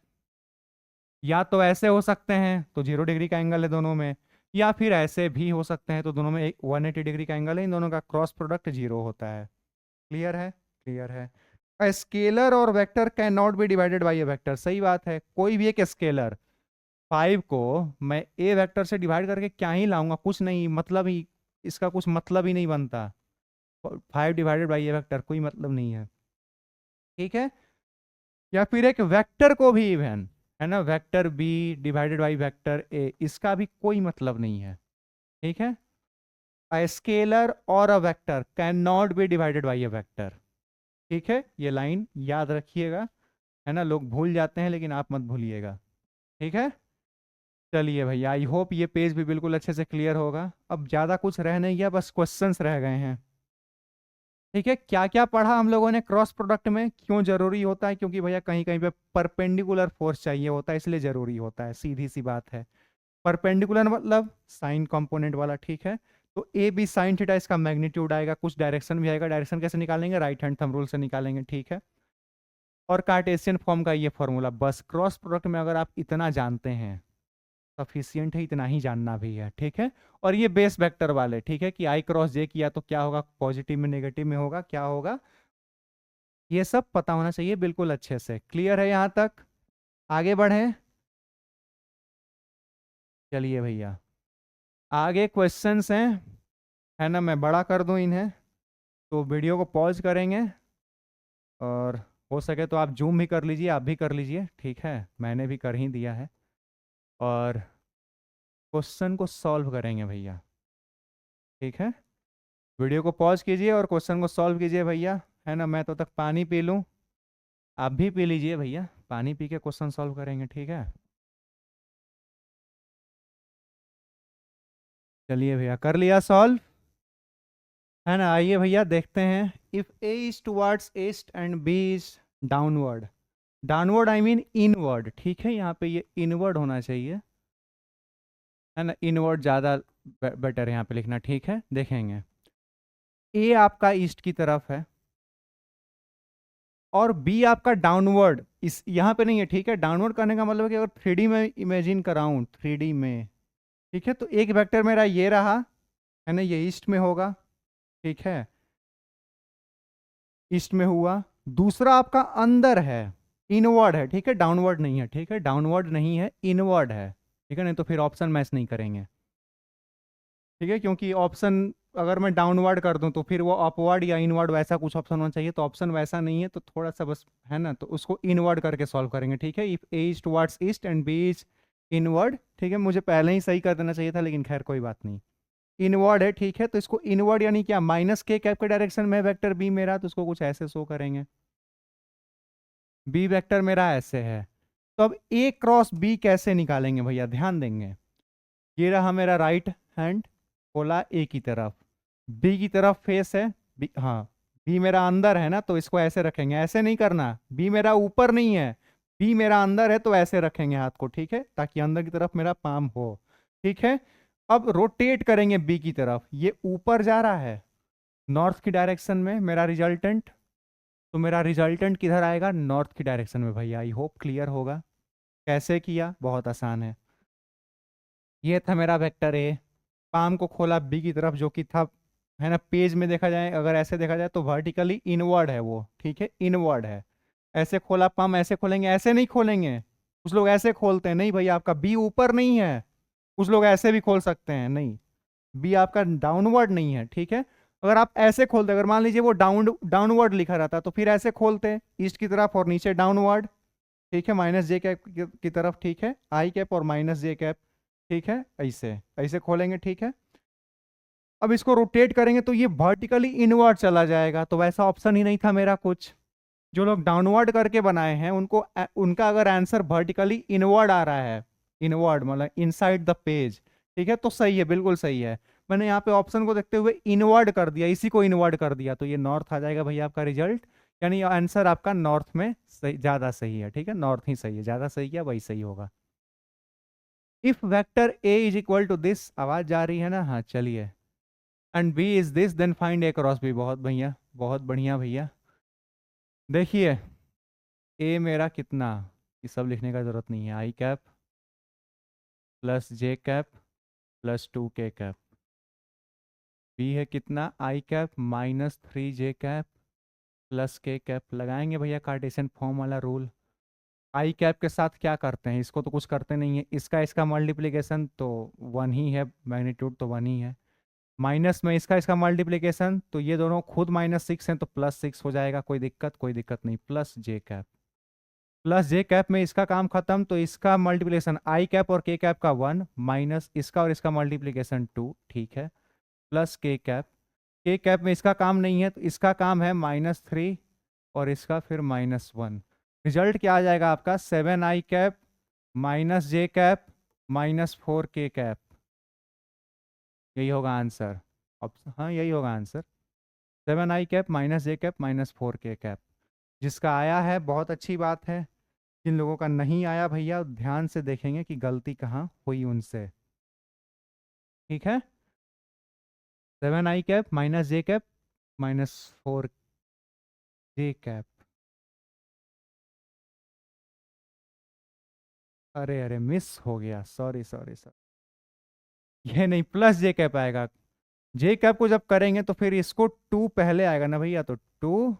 या तो ऐसे हो सकते हैं तो 0 डिग्री का एंगल है दोनों में, या फिर ऐसे भी हो सकते हैं तो दोनों में 180 डिग्री का एंगल है, इन दोनों का क्रॉस प्रोडक्ट 0 होता है। क्लियर है, क्लियर है। अ स्केलर और vector can not be divided by a vector, सही बात है, कोई भी एक स्केलर 5 को मैं ए वेक्टर से डिवाइड करके क्या ही लाऊंगा, कुछ नहीं, मतलब ही इसका कुछ मतलब ही नहीं बनता, 5 डिवाइडेड बाई ए वेक्टर कोई मतलब नहीं है, ठीक है। या फिर एक वेक्टर को भी इवन, है ना, vector B divided by vector A, इसका भी कोई मतलब नहीं है, ठीक है। अ स्केलर और a vector can not be divided by a vector, ठीक है, ये लाइन याद रखिएगा, है ना, लोग भूल जाते हैं लेकिन आप मत भूलिएगा, ठीक है। चलिए भैया, आई होप ये पेज भी बिल्कुल अच्छे से क्लियर होगा, अब ज़्यादा कुछ रह नहीं गया, बस क्वेश्चंस रह गए हैं, ठीक है। क्या क्या पढ़ा हम लोगों ने क्रॉस प्रोडक्ट में, क्यों जरूरी होता है, क्योंकि भैया कहीं कहीं पे परपेंडिकुलर फोर्स चाहिए होता है, इसलिए जरूरी होता है, सीधी सी बात है। परपेंडिकुलर मतलब साइन कंपोनेंट वाला, ठीक है। तो ए बी साइन थीटा इसका मैग्नीट्यूड आएगा, कुछ डायरेक्शन भी आएगा, डायरेक्शन कैसे निकालेंगे, राइट हैंड थंब रूल से निकालेंगे, ठीक है। और कार्टेशियन फॉर्म का ये फॉर्मूला, बस क्रॉस प्रोडक्ट में अगर आप इतना जानते हैं सफिशियंट है, इतना ही जानना भी है, ठीक है। और ये बेस वेक्टर वाले, ठीक है, कि आई क्रॉस जे किया तो क्या होगा, पॉजिटिव में नेगेटिव में होगा, क्या होगा, ये सब पता होना चाहिए बिल्कुल अच्छे से। क्लियर है यहाँ तक, आगे बढ़े। चलिए भैया, आगे क्वेश्चंस हैं, है ना, मैं बड़ा कर दूं इन्हें, तो वीडियो को पॉज करेंगे, और हो सके तो आप जूम भी कर लीजिए, आप भी कर लीजिए, ठीक है, मैंने भी कर ही दिया है, और क्वेश्चन को सॉल्व करेंगे भैया, ठीक है। वीडियो को पॉज कीजिए और क्वेश्चन को सॉल्व कीजिए भैया, है ना, मैं तो तक पानी पी लूँ, आप भी पी लीजिए भैया, पानी पी के क्वेश्चन सॉल्व करेंगे, ठीक है। चलिए भैया, कर लिया सॉल्व, है ना। आइए भैया देखते हैं, if A is towards east and B is downward, downward I mean inward, ठीक है, यहाँ पे ये इनवर्ड होना चाहिए, है ना, इनवर्ड ज़्यादा बेटर है यहाँ पे लिखना, ठीक है। देखेंगे ए आपका ईस्ट की तरफ है और बी आपका डाउनवर्ड, इस यहाँ पे नहीं है, ठीक है। डाउनवर्ड करने का मतलब है कि अगर 3D में इमेजिन कराऊं, 3D में, ठीक है, तो एक वेक्टर मेरा ये रहा, है ना, ये ईस्ट में होगा, ठीक है, ईस्ट में हुआ। दूसरा आपका अंदर है, इनवर्ड है, ठीक है, डाउनवर्ड नहीं है, ठीक है, डाउनवर्ड नहीं है, इनवर्ड है, ठीक है, नहीं तो फिर ऑप्शन मैच नहीं करेंगे, ठीक है, क्योंकि ऑप्शन अगर मैं डाउनवर्ड कर दूं तो फिर वो अपवर्ड या इनवर्ड वैसा कुछ ऑप्शन होना चाहिए, तो ऑप्शन वैसा नहीं है, तो थोड़ा सा बस, है ना, तो उसको इनवर्ड करके सॉल्व करेंगे, ठीक है। If A is towards east and B is inward, ठीक है, मुझे पहले ही सही कर देना चाहिए था, लेकिन खैर कोई बात नहीं, इनवर्ड है, ठीक है। तो इसको इनवर्ड यानी क्या, माइनस के कैप के डायरेक्शन में वेक्टर बी मेरा, तो उसको कुछ ऐसे शो करेंगे, बी वेक्टर मेरा ऐसे है। तो अब ए क्रॉस बी कैसे निकालेंगे भैया, ध्यान देंगे, ये रहा मेरा राइट हैंड, खोला ए की तरफ, बी की तरफ फेस है, बी, हाँ, बी मेरा अंदर है ना, तो इसको ऐसे रखेंगे, ऐसे नहीं करना, बी मेरा ऊपर नहीं है, बी मेरा अंदर है, तो ऐसे रखेंगे हाथ को, ठीक है, ताकि अंदर की तरफ मेरा पाम हो, ठीक है। अब रोटेट करेंगे बी की तरफ, ये ऊपर जा रहा है नॉर्थ की डायरेक्शन में मेरा रिजल्टेंट, तो मेरा रिजल्टेंट किधर आएगा, नॉर्थ की डायरेक्शन में भैया, आई होप क्लियर होगा। कैसे किया, बहुत आसान है, ये था मेरा वेक्टर ए, पाम को खोला बी की तरफ जो कि था, है ना, पेज में देखा जाए, अगर ऐसे देखा जाए तो वर्टिकली इनवर्ड है वो, ठीक है, इनवर्ड है। ऐसे खोला पम, ऐसे खोलेंगे, ऐसे नहीं खोलेंगे। कुछ लोग ऐसे खोलते हैं, नहीं भैया आपका बी ऊपर नहीं है। कुछ लोग ऐसे भी खोल सकते हैं, नहीं, बी आपका डाउनवर्ड नहीं है, ठीक है। अगर आप ऐसे खोलते, अगर मान लीजिए वो डाउनवर्ड लिखा रहता तो फिर ऐसे खोलते ईस्ट की तरफ और नीचे डाउनवर्ड, ठीक है, माइनस जे कैप की तरफ, ठीक है, आई कैप और माइनस जे कैप, ठीक है, ऐसे ऐसे खोलेंगे, ठीक है। अब इसको रोटेट करेंगे तो ये वर्टिकली इनवर्ड चला जाएगा, तो वैसा ऑप्शन ही नहीं था मेरा कुछ। जो लोग डाउनवर्ड करके बनाए हैं उनको उनका अगर आंसर वर्टिकली इनवर्ड आ रहा है, इनवर्ड मतलब इनसाइड द पेज, ठीक है, तो सही है, बिल्कुल सही है। मैंने यहाँ पे ऑप्शन को देखते हुए इनवर्ड कर दिया, इसी को इनवर्ड कर दिया, तो ये नॉर्थ आ जाएगा भैया आपका रिजल्ट। यानी आंसर आपका नॉर्थ में सही, ज्यादा सही है, ठीक है, नॉर्थ ही सही है, ज्यादा सही है, वही सही होगा। If vector A is equal to this, आवाज जा रही है ना, हाँ चलिए, and B is this, then find A cross B. बहुत भैया, बहुत बढ़िया भैया। देखिए ए मेरा कितना, ये सब लिखने का जरूरत नहीं है, आई कैप प्लस जे कैप प्लस 2 के कैप। बी है कितना, आई कैप माइनस 3 जे कैप प्लस के कैप। लगाएंगे भैया कार्टेशियन फॉर्म वाला रूल। आई कैप के साथ क्या करते हैं, इसको तो कुछ करते नहीं है, इसका मल्टीप्लिकेशन तो 1 ही है, मैग्नीट्यूड तो 1 ही है। माइनस में इसका मल्टीप्लिकेशन, तो ये दोनों खुद -6 हैं तो +6 हो जाएगा, कोई दिक्कत, कोई दिक्कत नहीं, प्लस जे कैप। प्लस जे कैप में इसका काम खत्म, तो इसका मल्टीप्लिकेशन आई कैप और के कैप का 1 माइनस इसका और इसका मल्टीप्लिकेशन 2, ठीक है, प्लस के कैप। के कैप में इसका काम नहीं है तो इसका काम है -3 और इसका फिर -1। रिजल्ट क्या आ जाएगा आपका, 7 आई कैप माइनस जे कैप -4 के कैप। यही होगा आंसर, हाँ यही होगा आंसर, 7 आई कैप माइनस जे कैप -4 के कैप। जिसका आया है बहुत अच्छी बात है, जिन लोगों का नहीं आया भैया ध्यान से देखेंगे कि गलती कहाँ हुई उनसे, ठीक है। 7 आई कैप माइनस जे कैप -4 जे कैप। अरे अरे मिस हो गया, सॉरी सॉरी सॉरी, ये नहीं, प्लस जे कैप आएगा। जे कैप को जब करेंगे तो फिर इसको 2 पहले आएगा ना भैया, तो 2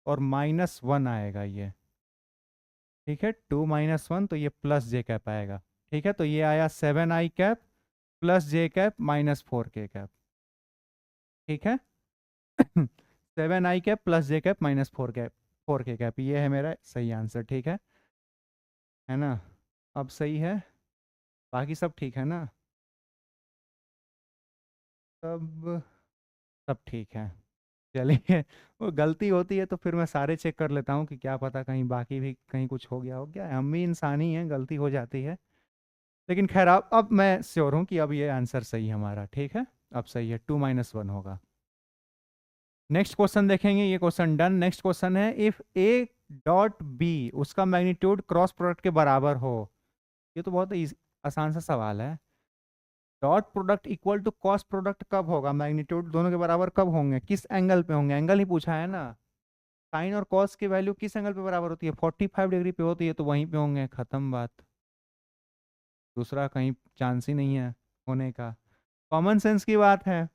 और -1 आएगा ये, ठीक है, 2 - 1 तो ये प्लस जे कैप आएगा, ठीक है। तो ये आया 7 आई कैप प्लस जे कैप -4 के कैप, ठीक है। 7 आई कैप प्लस जे कैप -4 के कैप, ये है मेरा सही आंसर, ठीक है ना। अब सही है, बाकी सब ठीक है ना, सब सब ठीक है। चलिए, वो गलती होती है तो फिर मैं सारे चेक कर लेता हूँ कि क्या पता कहीं बाकी भी कहीं कुछ हो गया हो, क्या हम भी इंसान ही हैं, गलती हो जाती है। लेकिन खैर अब मैं श्योर हूँ कि अब ये आंसर सही है हमारा, ठीक है, अब सही है, 2 - 1 होगा। नेक्स्ट क्वेश्चन देखेंगे, ये क्वेश्चन डन। नेक्स्ट क्वेश्चन है, इफ ए डॉट बी उसका मैग्नीट्यूड क्रॉस प्रोडक्ट के बराबर हो। ये तो बहुत आसान सा सवाल है। Dot product equal to cos product कब होगा, मैग्नीट्यूड दोनों के बराबर कब होंगे, किस एंगल पे होंगे, एंगल ही पूछा है ना। साइन और कॉस की वैल्यू किस एंगल पे बराबर होती है, 45 डिग्री पे होती है, तो वहीं पे होंगे, खत्म बात, दूसरा कहीं चांस ही नहीं है होने का। कॉमन सेंस की बात है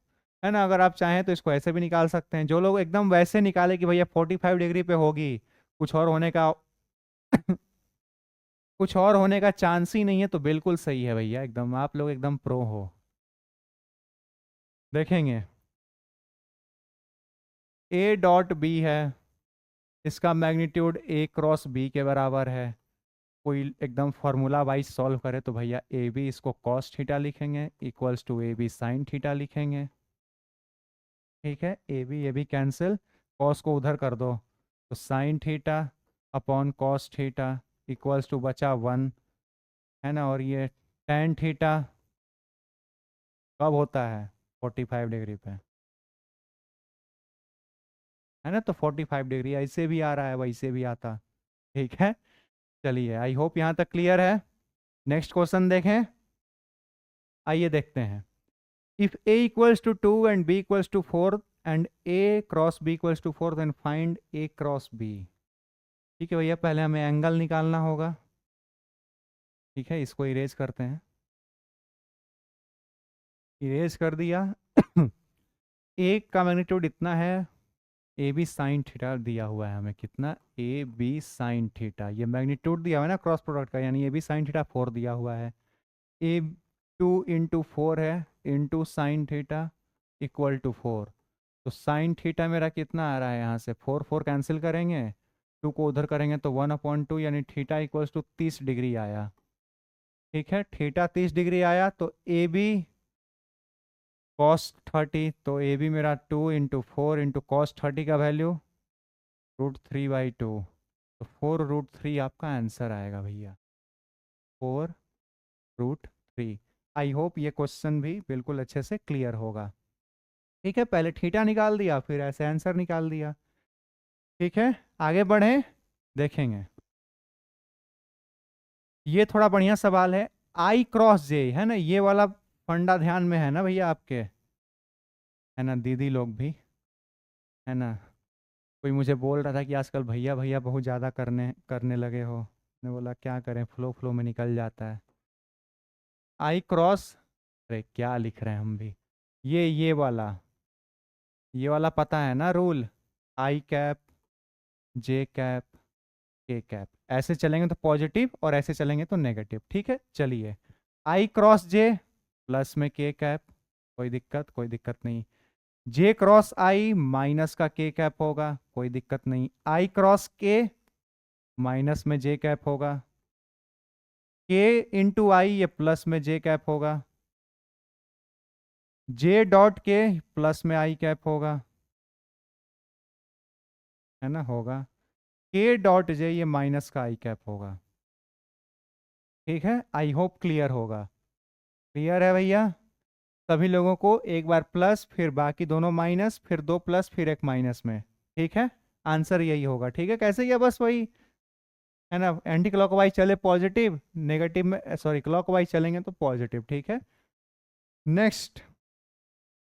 ना। अगर आप चाहें तो इसको ऐसे भी निकाल सकते हैं, जो लोग एकदम वैसे निकाले कि भैया 45 डिग्री पे होगी, कुछ और होने का कुछ और होने का चांस ही नहीं है, तो बिल्कुल सही है भैया, एकदम आप लोग एकदम प्रो हो। देखेंगे, ए डॉट बी है, इसका मैग्नीट्यूड ए क्रॉस बी के बराबर है। कोई एकदम फार्मूला वाइज सॉल्व करे तो भैया ए बी इसको कॉस थीटा लिखेंगे equals to A B sine theta लिखेंगे, ठीक है। ए बी कैंसिल, कॉस को उधर कर दो, तो sine theta upon cos theta equals to बचा 1, है ना। और ये टेन थीटा कब होता है, 45 डिग्री पे, है ना। तो 45 डिग्री ऐसे भी आ रहा है, वैसे भी आता, ठीक है। चलिए, आई होप यहाँ तक क्लियर है। नेक्स्ट क्वेश्चन देखें, आइए देखते हैं। If A equals to 2 and B equals to 4 and A cross B equals to 4, then find A cross B. ठीक है भैया, पहले हमें एंगल निकालना होगा, ठीक है, इसको इरेज करते हैं, इरेज कर दिया। एक का मैग्नीट्यूड इतना है, ए बी साइन थीटा दिया हुआ है हमें, कितना, ए बी साइन थीटा, ये मैग्नीट्यूड दिया हुआ है ना क्रॉस प्रोडक्ट का, यानी ए बी साइन थीटा 4 दिया हुआ है। ए 2 इंटू 4 है into sine theta equal to 4। तो साइन थीटा मेरा कितना आ रहा है, यहाँ से 4 4 कैंसिल करेंगे, 2 को उधर करेंगे तो 1/2, यानी थीटा इक्वल्स टू 30 डिग्री आया। ठीक है, थीटा 30 डिग्री आया, तो ए बी कॉस 30, तो ए बी मेरा 2 इंटू 4 इंटू कॉस 30 का वैल्यू √3/2, तो 4√3 आपका आंसर आएगा भैया, 4√3। आई होप ये क्वेश्चन भी बिल्कुल अच्छे से क्लियर होगा। ठीक है, पहले थीटा निकाल दिया, फिर ऐसे आंसर निकाल दिया। ठीक है, आगे बढ़े, देखेंगे। ये थोड़ा बढ़िया सवाल है, आई क्रॉस जे, है ना, ये वाला फंडा ध्यान में है ना भैया आपके, है ना, दीदी लोग भी, है ना। कोई मुझे बोल रहा था कि आजकल भैया भैया बहुत ज़्यादा करने करने लगे हो, मैंने बोला क्या करें, फ्लो फ्लो में निकल जाता है। आई क्रॉस, अरे क्या लिख रहे हैं हम भी, ये वाला पता है ना रूल, आई कैप जे कैप के कैप, ऐसे चलेंगे तो पॉजिटिव और ऐसे चलेंगे तो नेगेटिव। ठीक है, चलिए, आई क्रॉस जे प्लस में के कैप, कोई दिक्कत नहीं। जे क्रॉस आई माइनस का के कैप होगा, कोई दिक्कत नहीं। आई क्रॉस के माइनस में जे कैप होगा, के इंटू आई ये प्लस में जे कैप होगा, जे डॉट के प्लस में आई कैप होगा, है ना, होगा। के डॉट जे ये माइनस का आई कैप होगा। ठीक है, आई होप क्लियर होगा। क्लियर है भैया, सभी लोगों को एक बार प्लस, फिर बाकी दोनों माइनस, फिर 2 प्लस, फिर 1 माइनस में। ठीक है, आंसर यही होगा। ठीक है, कैसे ही है, बस वही है ना, एंटी क्लॉकवाइज चले पॉजिटिव, नेगेटिव में सॉरी क्लॉकवाइज चलेंगे तो पॉजिटिव। ठीक है, नेक्स्ट,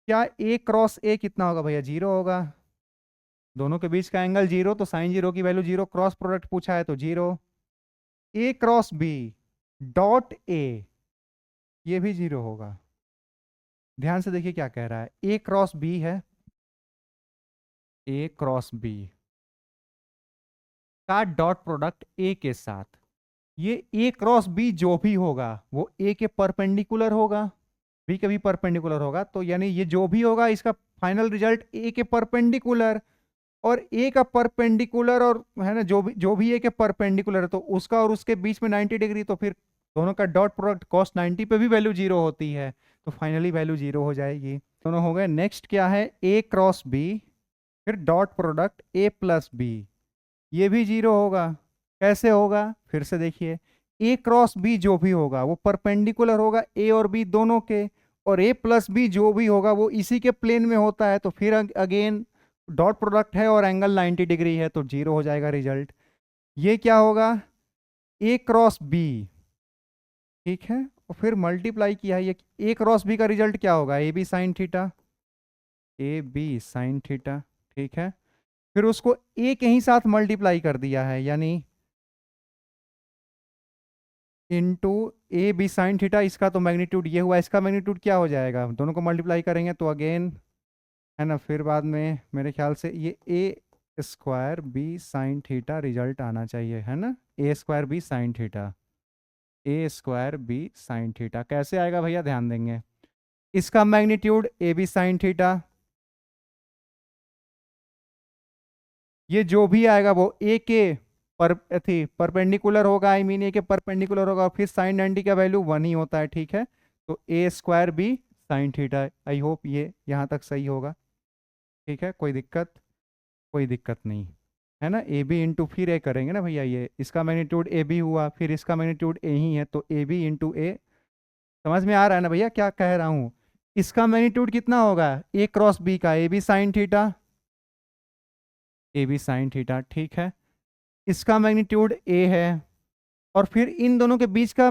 क्या ए क्रॉस ए कितना होगा भैया, 0 होगा, दोनों के बीच का एंगल 0, तो साइन 0 की वैल्यू 0, क्रॉस प्रोडक्ट पूछा है तो 0। ए क्रॉस बी डॉट ए, ये भी 0 होगा। ध्यान से देखिए क्या कह रहा है, ए क्रॉस बी है, ए क्रॉस बी का डॉट प्रोडक्ट ए के साथ, ये ए क्रॉस बी जो भी होगा वो ए के परपेंडिकुलर होगा, बी के भी परपेंडिकुलर होगा, तो यानी ये जो भी होगा इसका फाइनल रिजल्ट ए के परपेंडिकुलर, और ए का परपेंडिकुलर, और है ना जो भी ए के परपेंडिकुलर है तो उसका और उसके बीच में 90 डिग्री, तो फिर दोनों का डॉट प्रोडक्ट cos 90 पे भी वैल्यू 0 होती है, तो फाइनली वैल्यू 0 हो जाएगी। दोनों हो गए। नेक्स्ट क्या है, ए क्रॉस बी, फिर dot product A plus B, ये भी 0 होगा। कैसे होगा, फिर से देखिए, ए क्रॉस बी जो भी होगा वो परपेंडिकुलर होगा ए और बी दोनों के, और ए प्लस बी जो भी होगा वो इसी के प्लेन में होता है, तो फिर अगेन डॉट प्रोडक्ट है और एंगल 90 डिग्री है, तो 0 हो जाएगा रिजल्ट। ये क्या होगा, ए क्रॉस बी, ठीक है, और फिर मल्टीप्लाई किया है, ये ए क्रॉस बी का रिजल्ट क्या होगा, A B sine theta, A B sine theta. ठीक है, फिर उसको ए के ही साथ मल्टीप्लाई कर दिया है, यानी into A B sine theta, इसका तो मैग्नीट्यूड ये हुआ, इसका मैग्नीट्यूड क्या हो जाएगा, दोनों को मल्टीप्लाई करेंगे तो अगेन, है ना, फिर बाद में मेरे ख्याल से ये A square B sine theta result आना चाहिए, है ना, A square B sine theta, A square B sine theta कैसे आएगा भैया, ध्यान देंगे, इसका magnitude A B sine theta, ये जो भी आएगा वो ए के परपेंडिकुलर होगा, आई मीन ए के परपेंडिकुलर होगा, और फिर साइन 90 का वैल्यू 1 ही होता है। ठीक है, तो A square B sine theta, I hope ये यहाँ तक सही होगा। ठीक है, कोई दिक्कत नहीं, है ना। ए बी इंटू फिर ए करेंगे ना भैया, ये इसका मैग्नीट्यूड ए बी हुआ, फिर इसका मैग्नीट्यूड ए ही है, तो ए बी इंटू ए, समझ में आ रहा है ना भैया क्या कह रहा हूँ। इसका मैग्नीट्यूड कितना होगा, ए क्रॉस बी का A B sine theta, A B sine theta. ठीक है, इसका मैग्नीट्यूड ए है, और फिर इन दोनों के बीच का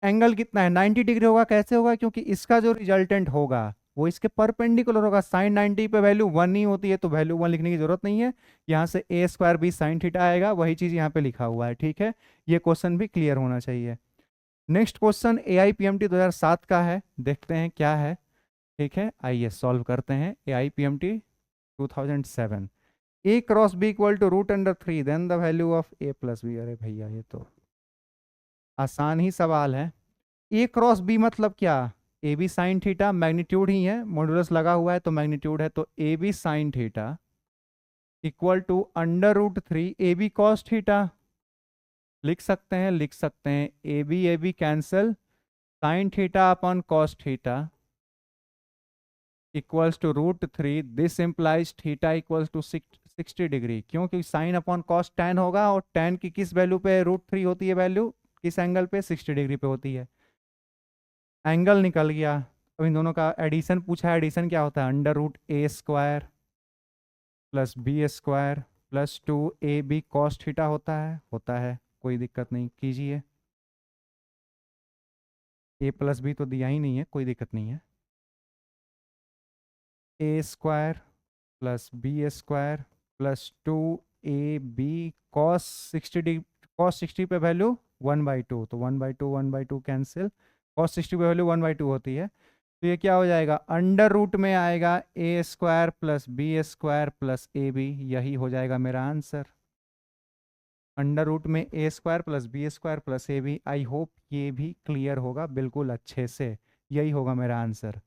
एंगल कितना है, 90 डिग्री होगा। कैसे होगा, क्योंकि इसका जो रिजल्टेंट होगा वो इसके परपेंडिकुलर होगा, साइन 90 पे वैल्यू 1 ही होती है, तो वैल्यू 1 लिखने की जरूरत नहीं है, यहाँ से ए स्क्वायर बी साइन थीटा आएगा, वही चीज़ यहाँ पे लिखा हुआ है। ठीक है, ये क्वेश्चन भी क्लियर होना चाहिए। नेक्स्ट क्वेश्चन AIPMT 2007 का है, देखते हैं क्या है। ठीक है, आइए सॉल्व करते हैं। AIPMT 2007, A cross B equal to √3, then the value of A plus B. अरे भैया ये तो आसान ही सवाल है। A क्रॉस B मतलब क्या? A B sine theta, magnitude ही है, मॉड्यूलस लगा हुआ है तो मैग्नीट्यूड है, तो A B sine theta equal to √3 A B cos theta. लिख सकते हैं, लिख सकते हैं, A B cancel, sine theta upon cos theta equals to √3। This implies theta equals to 60 degree, क्योंकि साइन अपॉन कॉस tan होगा, और tan की किस वैल्यू पे √3 होती है वैल्यू, किस एंगल पे, 60 डिग्री पे होती है। एंगल निकल गया। अब इन दोनों का एडिशन पूछा है, एडिशन क्या होता है, √A² plus B² plus 2AB cos theta होता है, कोई दिक्कत नहीं, कीजिए। A प्लस B तो दिया ही नहीं है, कोई दिक्कत नहीं है। A² plus B² plus 2AB cos 60 cos 60 पे वैल्यू 1/2, तो 1/2 कैंसिल, कॉस 60 पे वैल्यू 1/2 होती है, तो ये क्या हो जाएगा, अंडर रूट में आएगा A² plus B² plus AB, यही हो जाएगा मेरा आंसर। अंडर रूट में A² plus B² plus AB। आई होप ये भी क्लियर होगा बिल्कुल अच्छे से, यही होगा मेरा आंसर।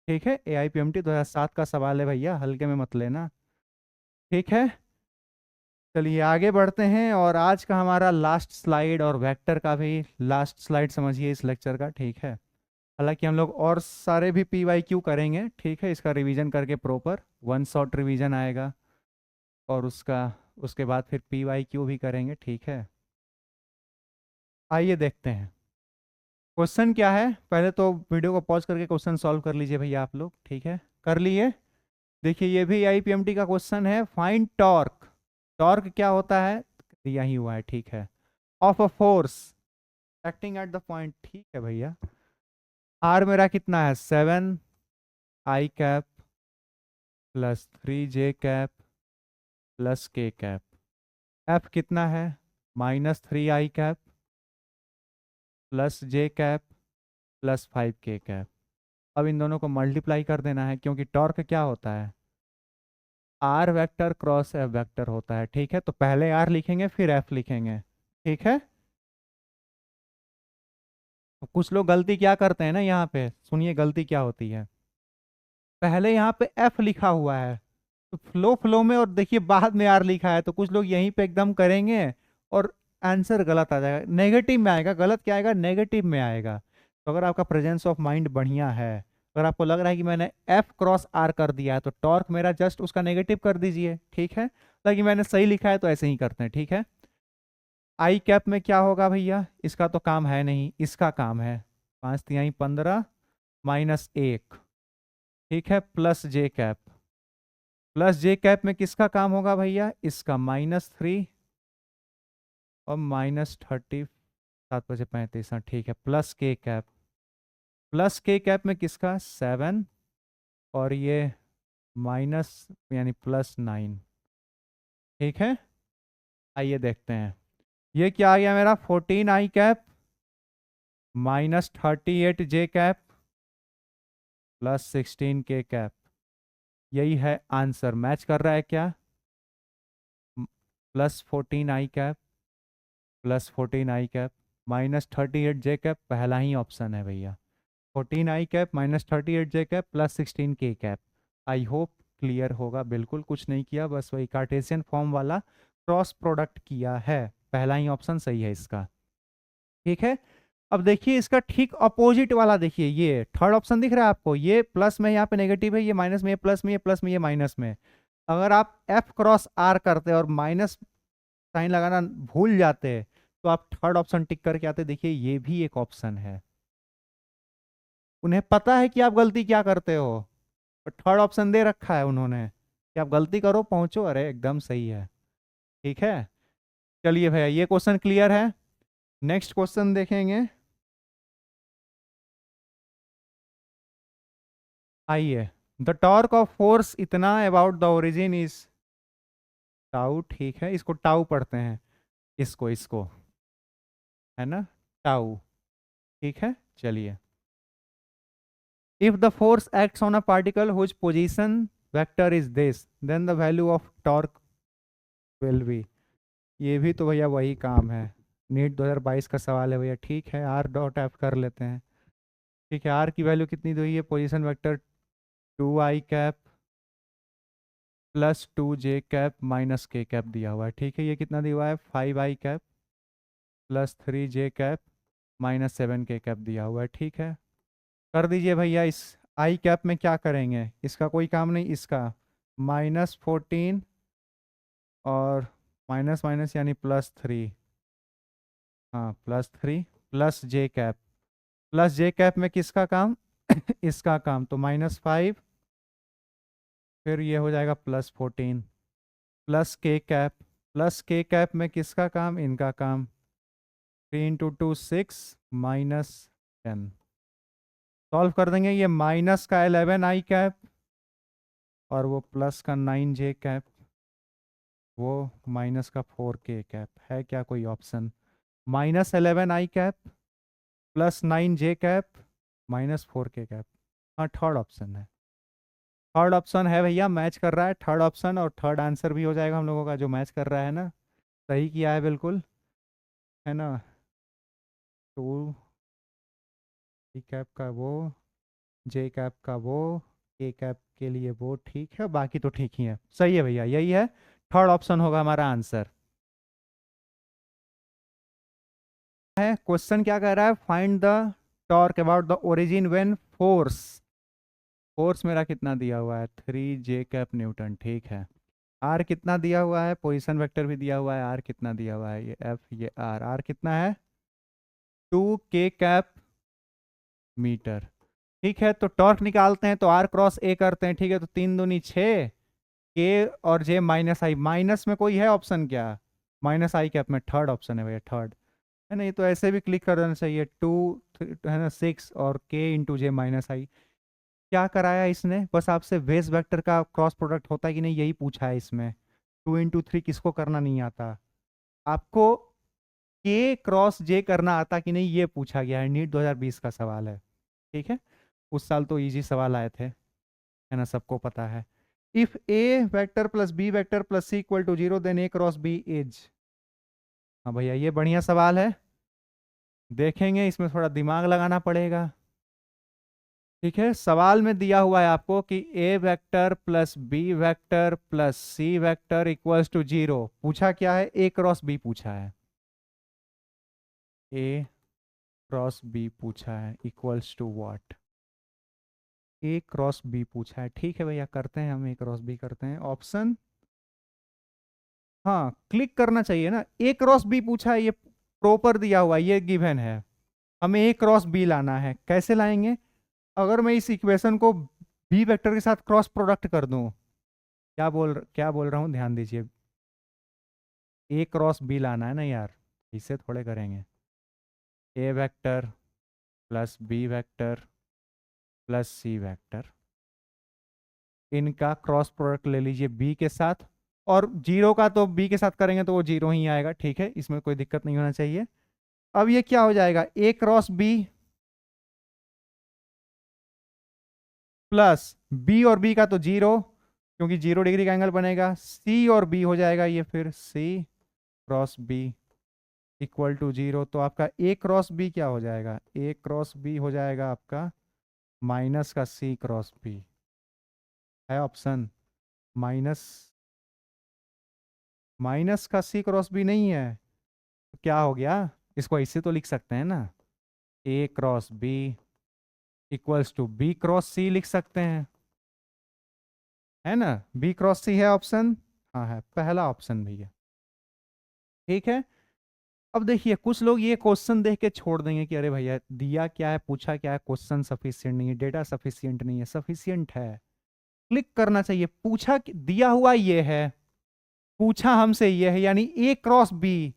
ठीक है, AIPMT 2007 का सवाल है भैया, हल्के में मत लेना। ठीक है, चलिए आगे बढ़ते हैं, और आज का हमारा लास्ट स्लाइड, और वेक्टर का भी लास्ट स्लाइड समझिए इस लेक्चर का। ठीक है, हालांकि हम लोग और सारे भी PYQ करेंगे, ठीक है, इसका रिवीजन करके प्रॉपर 1 शॉट रिवीजन आएगा, और उसके बाद फिर PYQ भी करेंगे। ठीक है, आइए देखते हैं क्वेश्चन क्या है। पहले तो वीडियो को पॉज करके क्वेश्चन सॉल्व कर लीजिए भैया आप लोग। ठीक है, कर लिए। देखिए ये भी AIPMT का क्वेश्चन है, फाइंड टॉर्क। टॉर्क क्या होता है, दिया ही हुआ है। ठीक है, of a force acting at the point. ठीक है भैया, आर मेरा कितना है, 7I cap plus 3J cap plus K cap. F कितना है, -3I cap plus J cap plus 5K cap. अब इन दोनों को मल्टीप्लाई कर देना है, क्योंकि टॉर्क क्या होता है, R vector cross F vector होता है। ठीक है, तो पहले आर लिखेंगे फिर एफ लिखेंगे। ठीक है, तो कुछ लोग गलती क्या करते हैं ना, यहाँ पे सुनिए गलती क्या होती है। पहले यहाँ पे एफ लिखा हुआ है, तो फ्लो फ्लो में, और देखिए बाद में आर लिखा है, तो कुछ लोग यहीं पे एकदम करेंगे और आंसर गलत आ जाएगा, नेगेटिव में आएगा। गलत क्या आएगा, नेगेटिव में आएगा। तो अगर आपका प्रेजेंस ऑफ माइंड बढ़िया है, अगर आपको लग रहा है कि मैंने एफ क्रॉस आर कर दिया है, तो टॉर्क मेरा जस्ट उसका नेगेटिव कर दीजिए। ठीक है, लेकिन मैंने सही लिखा है तो ऐसे ही करते हैं। ठीक है, आई कैप में क्या होगा भैया, इसका तो काम है नहीं, इसका काम है, 5×3 = 15 -1। ठीक है, plus J cap, plus J cap में किसका काम होगा भैया, इसका -3 और -30, 7×5 = 35। हाँ ठीक है, plus K cap, plus K cap में किसका 7, और ये माइनस यानी +9। ठीक है, आइए देखते हैं, ये क्या आ गया मेरा, 14I cap -38J cap plus 16K cap. यही है आंसर, मैच कर रहा है क्या, +14I cap plus 14I cap -38J cap, पहला ही ऑप्शन है भैया, 14I cap -38J cap plus 16K cap. I hope clear होगा, बिल्कुल कुछ नहीं किया, बस वही कार्टेशियन फॉर्म वाला क्रॉस प्रोडक्ट किया है, पहला ही ऑप्शन सही है इसका। ठीक है, अब देखिए इसका ठीक अपोजिट वाला, देखिए ये थर्ड ऑप्शन दिख रहा है आपको, ये प्लस में यहाँ पे नेगेटिव है, ये माइनस में, ये प्लस में, ये प्लस में, ये माइनस में। अगर आप एफ क्रॉस आर करते और माइनस साइन लगाना भूल जाते, तो आप थर्ड ऑप्शन टिक करके आते। देखिए ये भी एक ऑप्शन है, उन्हें पता है कि आप गलती क्या करते हो, और थर्ड ऑप्शन दे रखा है उन्होंने कि आप गलती करो पहुंचो, अरे एकदम सही है। ठीक है, चलिए भैया ये क्वेश्चन क्लियर है। नेक्स्ट क्वेश्चन देखेंगे, आइए। द टॉर्क ऑफ फोर्स इतना about the origin is tau. ठीक है, इसको टाउ पढ़ते हैं, इसको है ना, टाउ। ठीक है, चलिए if the force acts on a particle whose position vector is this then the value of torque will be. ये भी तो भैया वही काम है, नीट 2022 का सवाल है भैया। ठीक है, आर डॉट एफ कर लेते हैं। ठीक है, आर की वैल्यू कितनी दी हुई है, position vector 2i cap plus 2j cap minus के कैप दिया हुआ है। ठीक है, ये कितना दिया हुआ है, 5i cap plus 3j cap minus 7k cap दिया हुआ है। ठीक है, कर दीजिए भैया। इस आई कैप में क्या करेंगे, इसका कोई काम नहीं, इसका -14 और माइनस माइनस यानी +3, हाँ +3 प्लस जे कैप में किसका काम इसका काम, तो -5, फिर ये हो जाएगा +14 प्लस के कैप में किसका काम, इनका काम, 3 × 2 6 -10। सॉल्व कर देंगे, ये माइनस का 11i कैप और वो प्लस का 9j कैप, वो माइनस का 4k कैप। है क्या कोई option, -11i cap plus 9j cap -4k cap. हाँ, थर्ड ऑप्शन है, थर्ड ऑप्शन है भैया, मैच कर रहा है थर्ड ऑप्शन, और थर्ड आंसर भी हो जाएगा हम लोगों का जो मैच कर रहा है ना, सही किया है बिल्कुल, है ना। 2i कैप का वो, जे कैप का वो, के कैप के लिए वो, ठीक है, बाकी तो ठीक ही है, सही है भैया, यही है, थर्ड ऑप्शन होगा हमारा आंसर। है क्वेश्चन क्या कह रहा है, find the torque about the origin when force मेरा कितना दिया हुआ है, 3j कैप न्यूटन। ठीक है, आर कितना दिया हुआ है, पोजीशन वेक्टर भी दिया हुआ है, आर कितना दिया हुआ है, ये एफ ये आर कितना है, 2k कैप मीटर। ठीक है, तो टॉर्क निकालते हैं, तो आर क्रॉस ए करते हैं। ठीक है, तो 3 दूनी 6, के और जे -i, माइनस में कोई है ऑप्शन क्या, -i कैप में थर्ड ऑप्शन है भैया, थर्ड है ना। ये तो ऐसे भी क्लिक कर देना चाहिए, 2 है ना 6 और k × j -i। क्या कराया इसने, बस आपसे बेस वेक्टर का क्रॉस प्रोडक्ट होता है कि नहीं यही पूछा है इसमें। 2 × 3 किसको करना नहीं आता, आपको के क्रॉस जे करना आता कि नहीं ये पूछा गया है, नीट 2020 का सवाल है। ठीक है, उस साल तो इजी सवाल आए थे, है ना, सबको पता है। If A vector plus B vector plus C equal to 0 then A cross B is. हाँ भैया, ये बढ़िया सवाल है, देखेंगे, इसमें थोड़ा दिमाग लगाना पड़ेगा। ठीक है, सवाल में दिया हुआ है आपको कि A vector plus B vector plus C vector equals to 0, पूछा क्या है, ए क्रॉस बी पूछा है, ए क्रॉस बी पूछा है, equals to what, A cross B पूछा है। ठीक है भैया, करते हैं हम, ए क्रॉस बी करते हैं, ऑप्शन, हाँ क्लिक करना चाहिए ना, ए क्रॉस बी पूछा है, ये प्रॉपर दिया हुआ है, ये गिवन है, हमें ए क्रॉस बी लाना है। कैसे लाएंगे, अगर मैं इस इक्वेशन को बी वेक्टर के साथ क्रॉस प्रोडक्ट कर दूं, क्या बोल रहा हूँ, ध्यान दीजिए, ए क्रॉस बी लाना है ना यार, इसे थोड़े करेंगे, A vector plus B vector plus C vector, इनका क्रॉस प्रोडक्ट ले लीजिए बी के साथ, और जीरो का तो बी के साथ करेंगे तो वो जीरो ही आएगा। ठीक है, इसमें कोई दिक्कत नहीं होना चाहिए। अब ये क्या हो जाएगा, ए क्रॉस बी प्लस बी और बी का तो जीरो, क्योंकि 0 डिग्री का एंगल बनेगा, सी और बी हो जाएगा ये, फिर सी क्रॉस बी इक्वल टू 0, तो आपका ए क्रॉस बी क्या हो जाएगा, ए क्रॉस बी हो जाएगा आपका माइनस का सी क्रॉस बी, है ऑप्शन, माइनस माइनस का सी क्रॉस बी नहीं है, तो क्या हो गया, इसको ऐसे तो लिख सकते हैं ना, A cross B equals to B cross C लिख सकते हैं, है ना, बी क्रॉस सी है ऑप्शन, हाँ है पहला ऑप्शन भैया। ठीक है, अब देखिए कुछ लोग ये क्वेश्चन देख के छोड़ देंगे कि अरे भैया दिया क्या है, पूछा क्या है, क्वेश्चन सफिशिएंट नहीं है, डेटा सफिशिएंट नहीं है, सफिशिएंट है, क्लिक करना चाहिए। पूछा दिया हुआ ये है, पूछा हमसे ये है, यानी ए क्रॉस बी,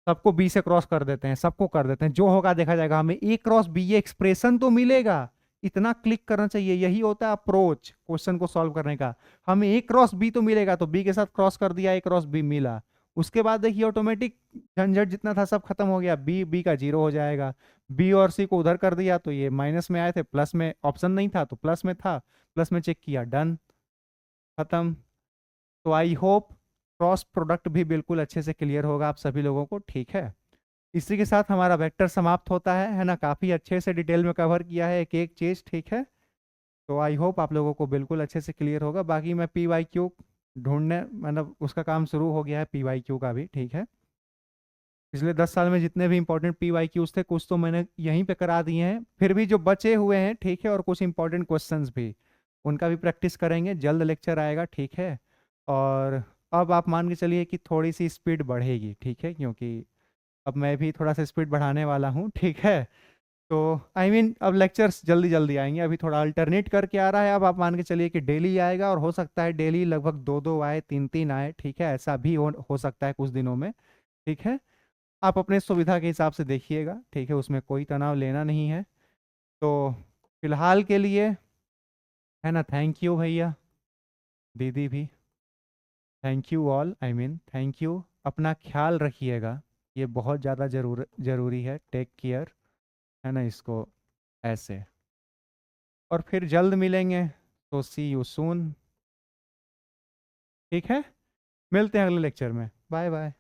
सबको बी से क्रॉस कर देते हैं, सबको कर देते हैं, जो होगा देखा जाएगा, हमें ए क्रॉस बी ये एक्सप्रेशन तो मिलेगा, इतना क्लिक करना चाहिए, यही होता है अप्रोच क्वेश्चन को सॉल्व करने का। हमें ए क्रॉस बी तो मिलेगा, तो बी के साथ क्रॉस कर दिया, ए क्रॉस बी मिला, उसके बाद देखिए ऑटोमेटिक झंझट जितना था सब खत्म हो गया, बी का 0 हो जाएगा। बी और सी को उधर कर दिया तो ये माइनस में आए थे, प्लस में ऑप्शन नहीं था तो प्लस में था, प्लस में चेक किया, डन, खत्म। तो आई होप क्रॉस प्रोडक्ट भी बिल्कुल अच्छे से क्लियर होगा आप सभी लोगों को, ठीक है। इसी के साथ हमारा वेक्टर समाप्त होता है ना, काफ़ी अच्छे से डिटेल में कवर किया है एक एक चीज़, ठीक है। तो आई होप आप लोगों को बिल्कुल अच्छे से क्लियर होगा। बाकी मैं पी वाई क्यू ढूंढने, मतलब उसका काम शुरू हो गया है पी वाई क्यू का भी, ठीक है। पिछले 10 साल में जितने भी इंपॉर्टेंट पी वाई क्यूज थे कुछ तो मैंने यहीं पे करा दिए हैं, फिर भी जो बचे हुए हैं, ठीक है, और कुछ इंपॉर्टेंट क्वेश्चंस भी, उनका भी प्रैक्टिस करेंगे, जल्द लेक्चर आएगा, ठीक है। और अब आप मान के चलिए कि थोड़ी सी स्पीड बढ़ेगी, ठीक है, क्योंकि अब मैं भी थोड़ा सा स्पीड बढ़ाने वाला हूँ, ठीक है। तो अब लेक्चर्स जल्दी जल्दी आएंगे, अभी थोड़ा अल्टरनेट करके आ रहा है, अब आप मान के चलिए कि डेली आएगा, और हो सकता है डेली लगभग दो दो आए, तीन तीन आए, ठीक है, ऐसा भी हो सकता है कुछ दिनों में, ठीक है। आप अपने सुविधा के हिसाब से देखिएगा, ठीक है, उसमें कोई तनाव लेना नहीं है। तो फिलहाल के लिए, है ना, थैंक यू भैया, दीदी भी, thank you all, thank you. अपना ख्याल रखिएगा, ये बहुत ज़्यादा ज़रूरी है, टेक केयर, है ना, इसको ऐसे। और फिर जल्द मिलेंगे, तो सी यू सून, ठीक है। मिलते हैं अगले लेक्चर में, बाय बाय।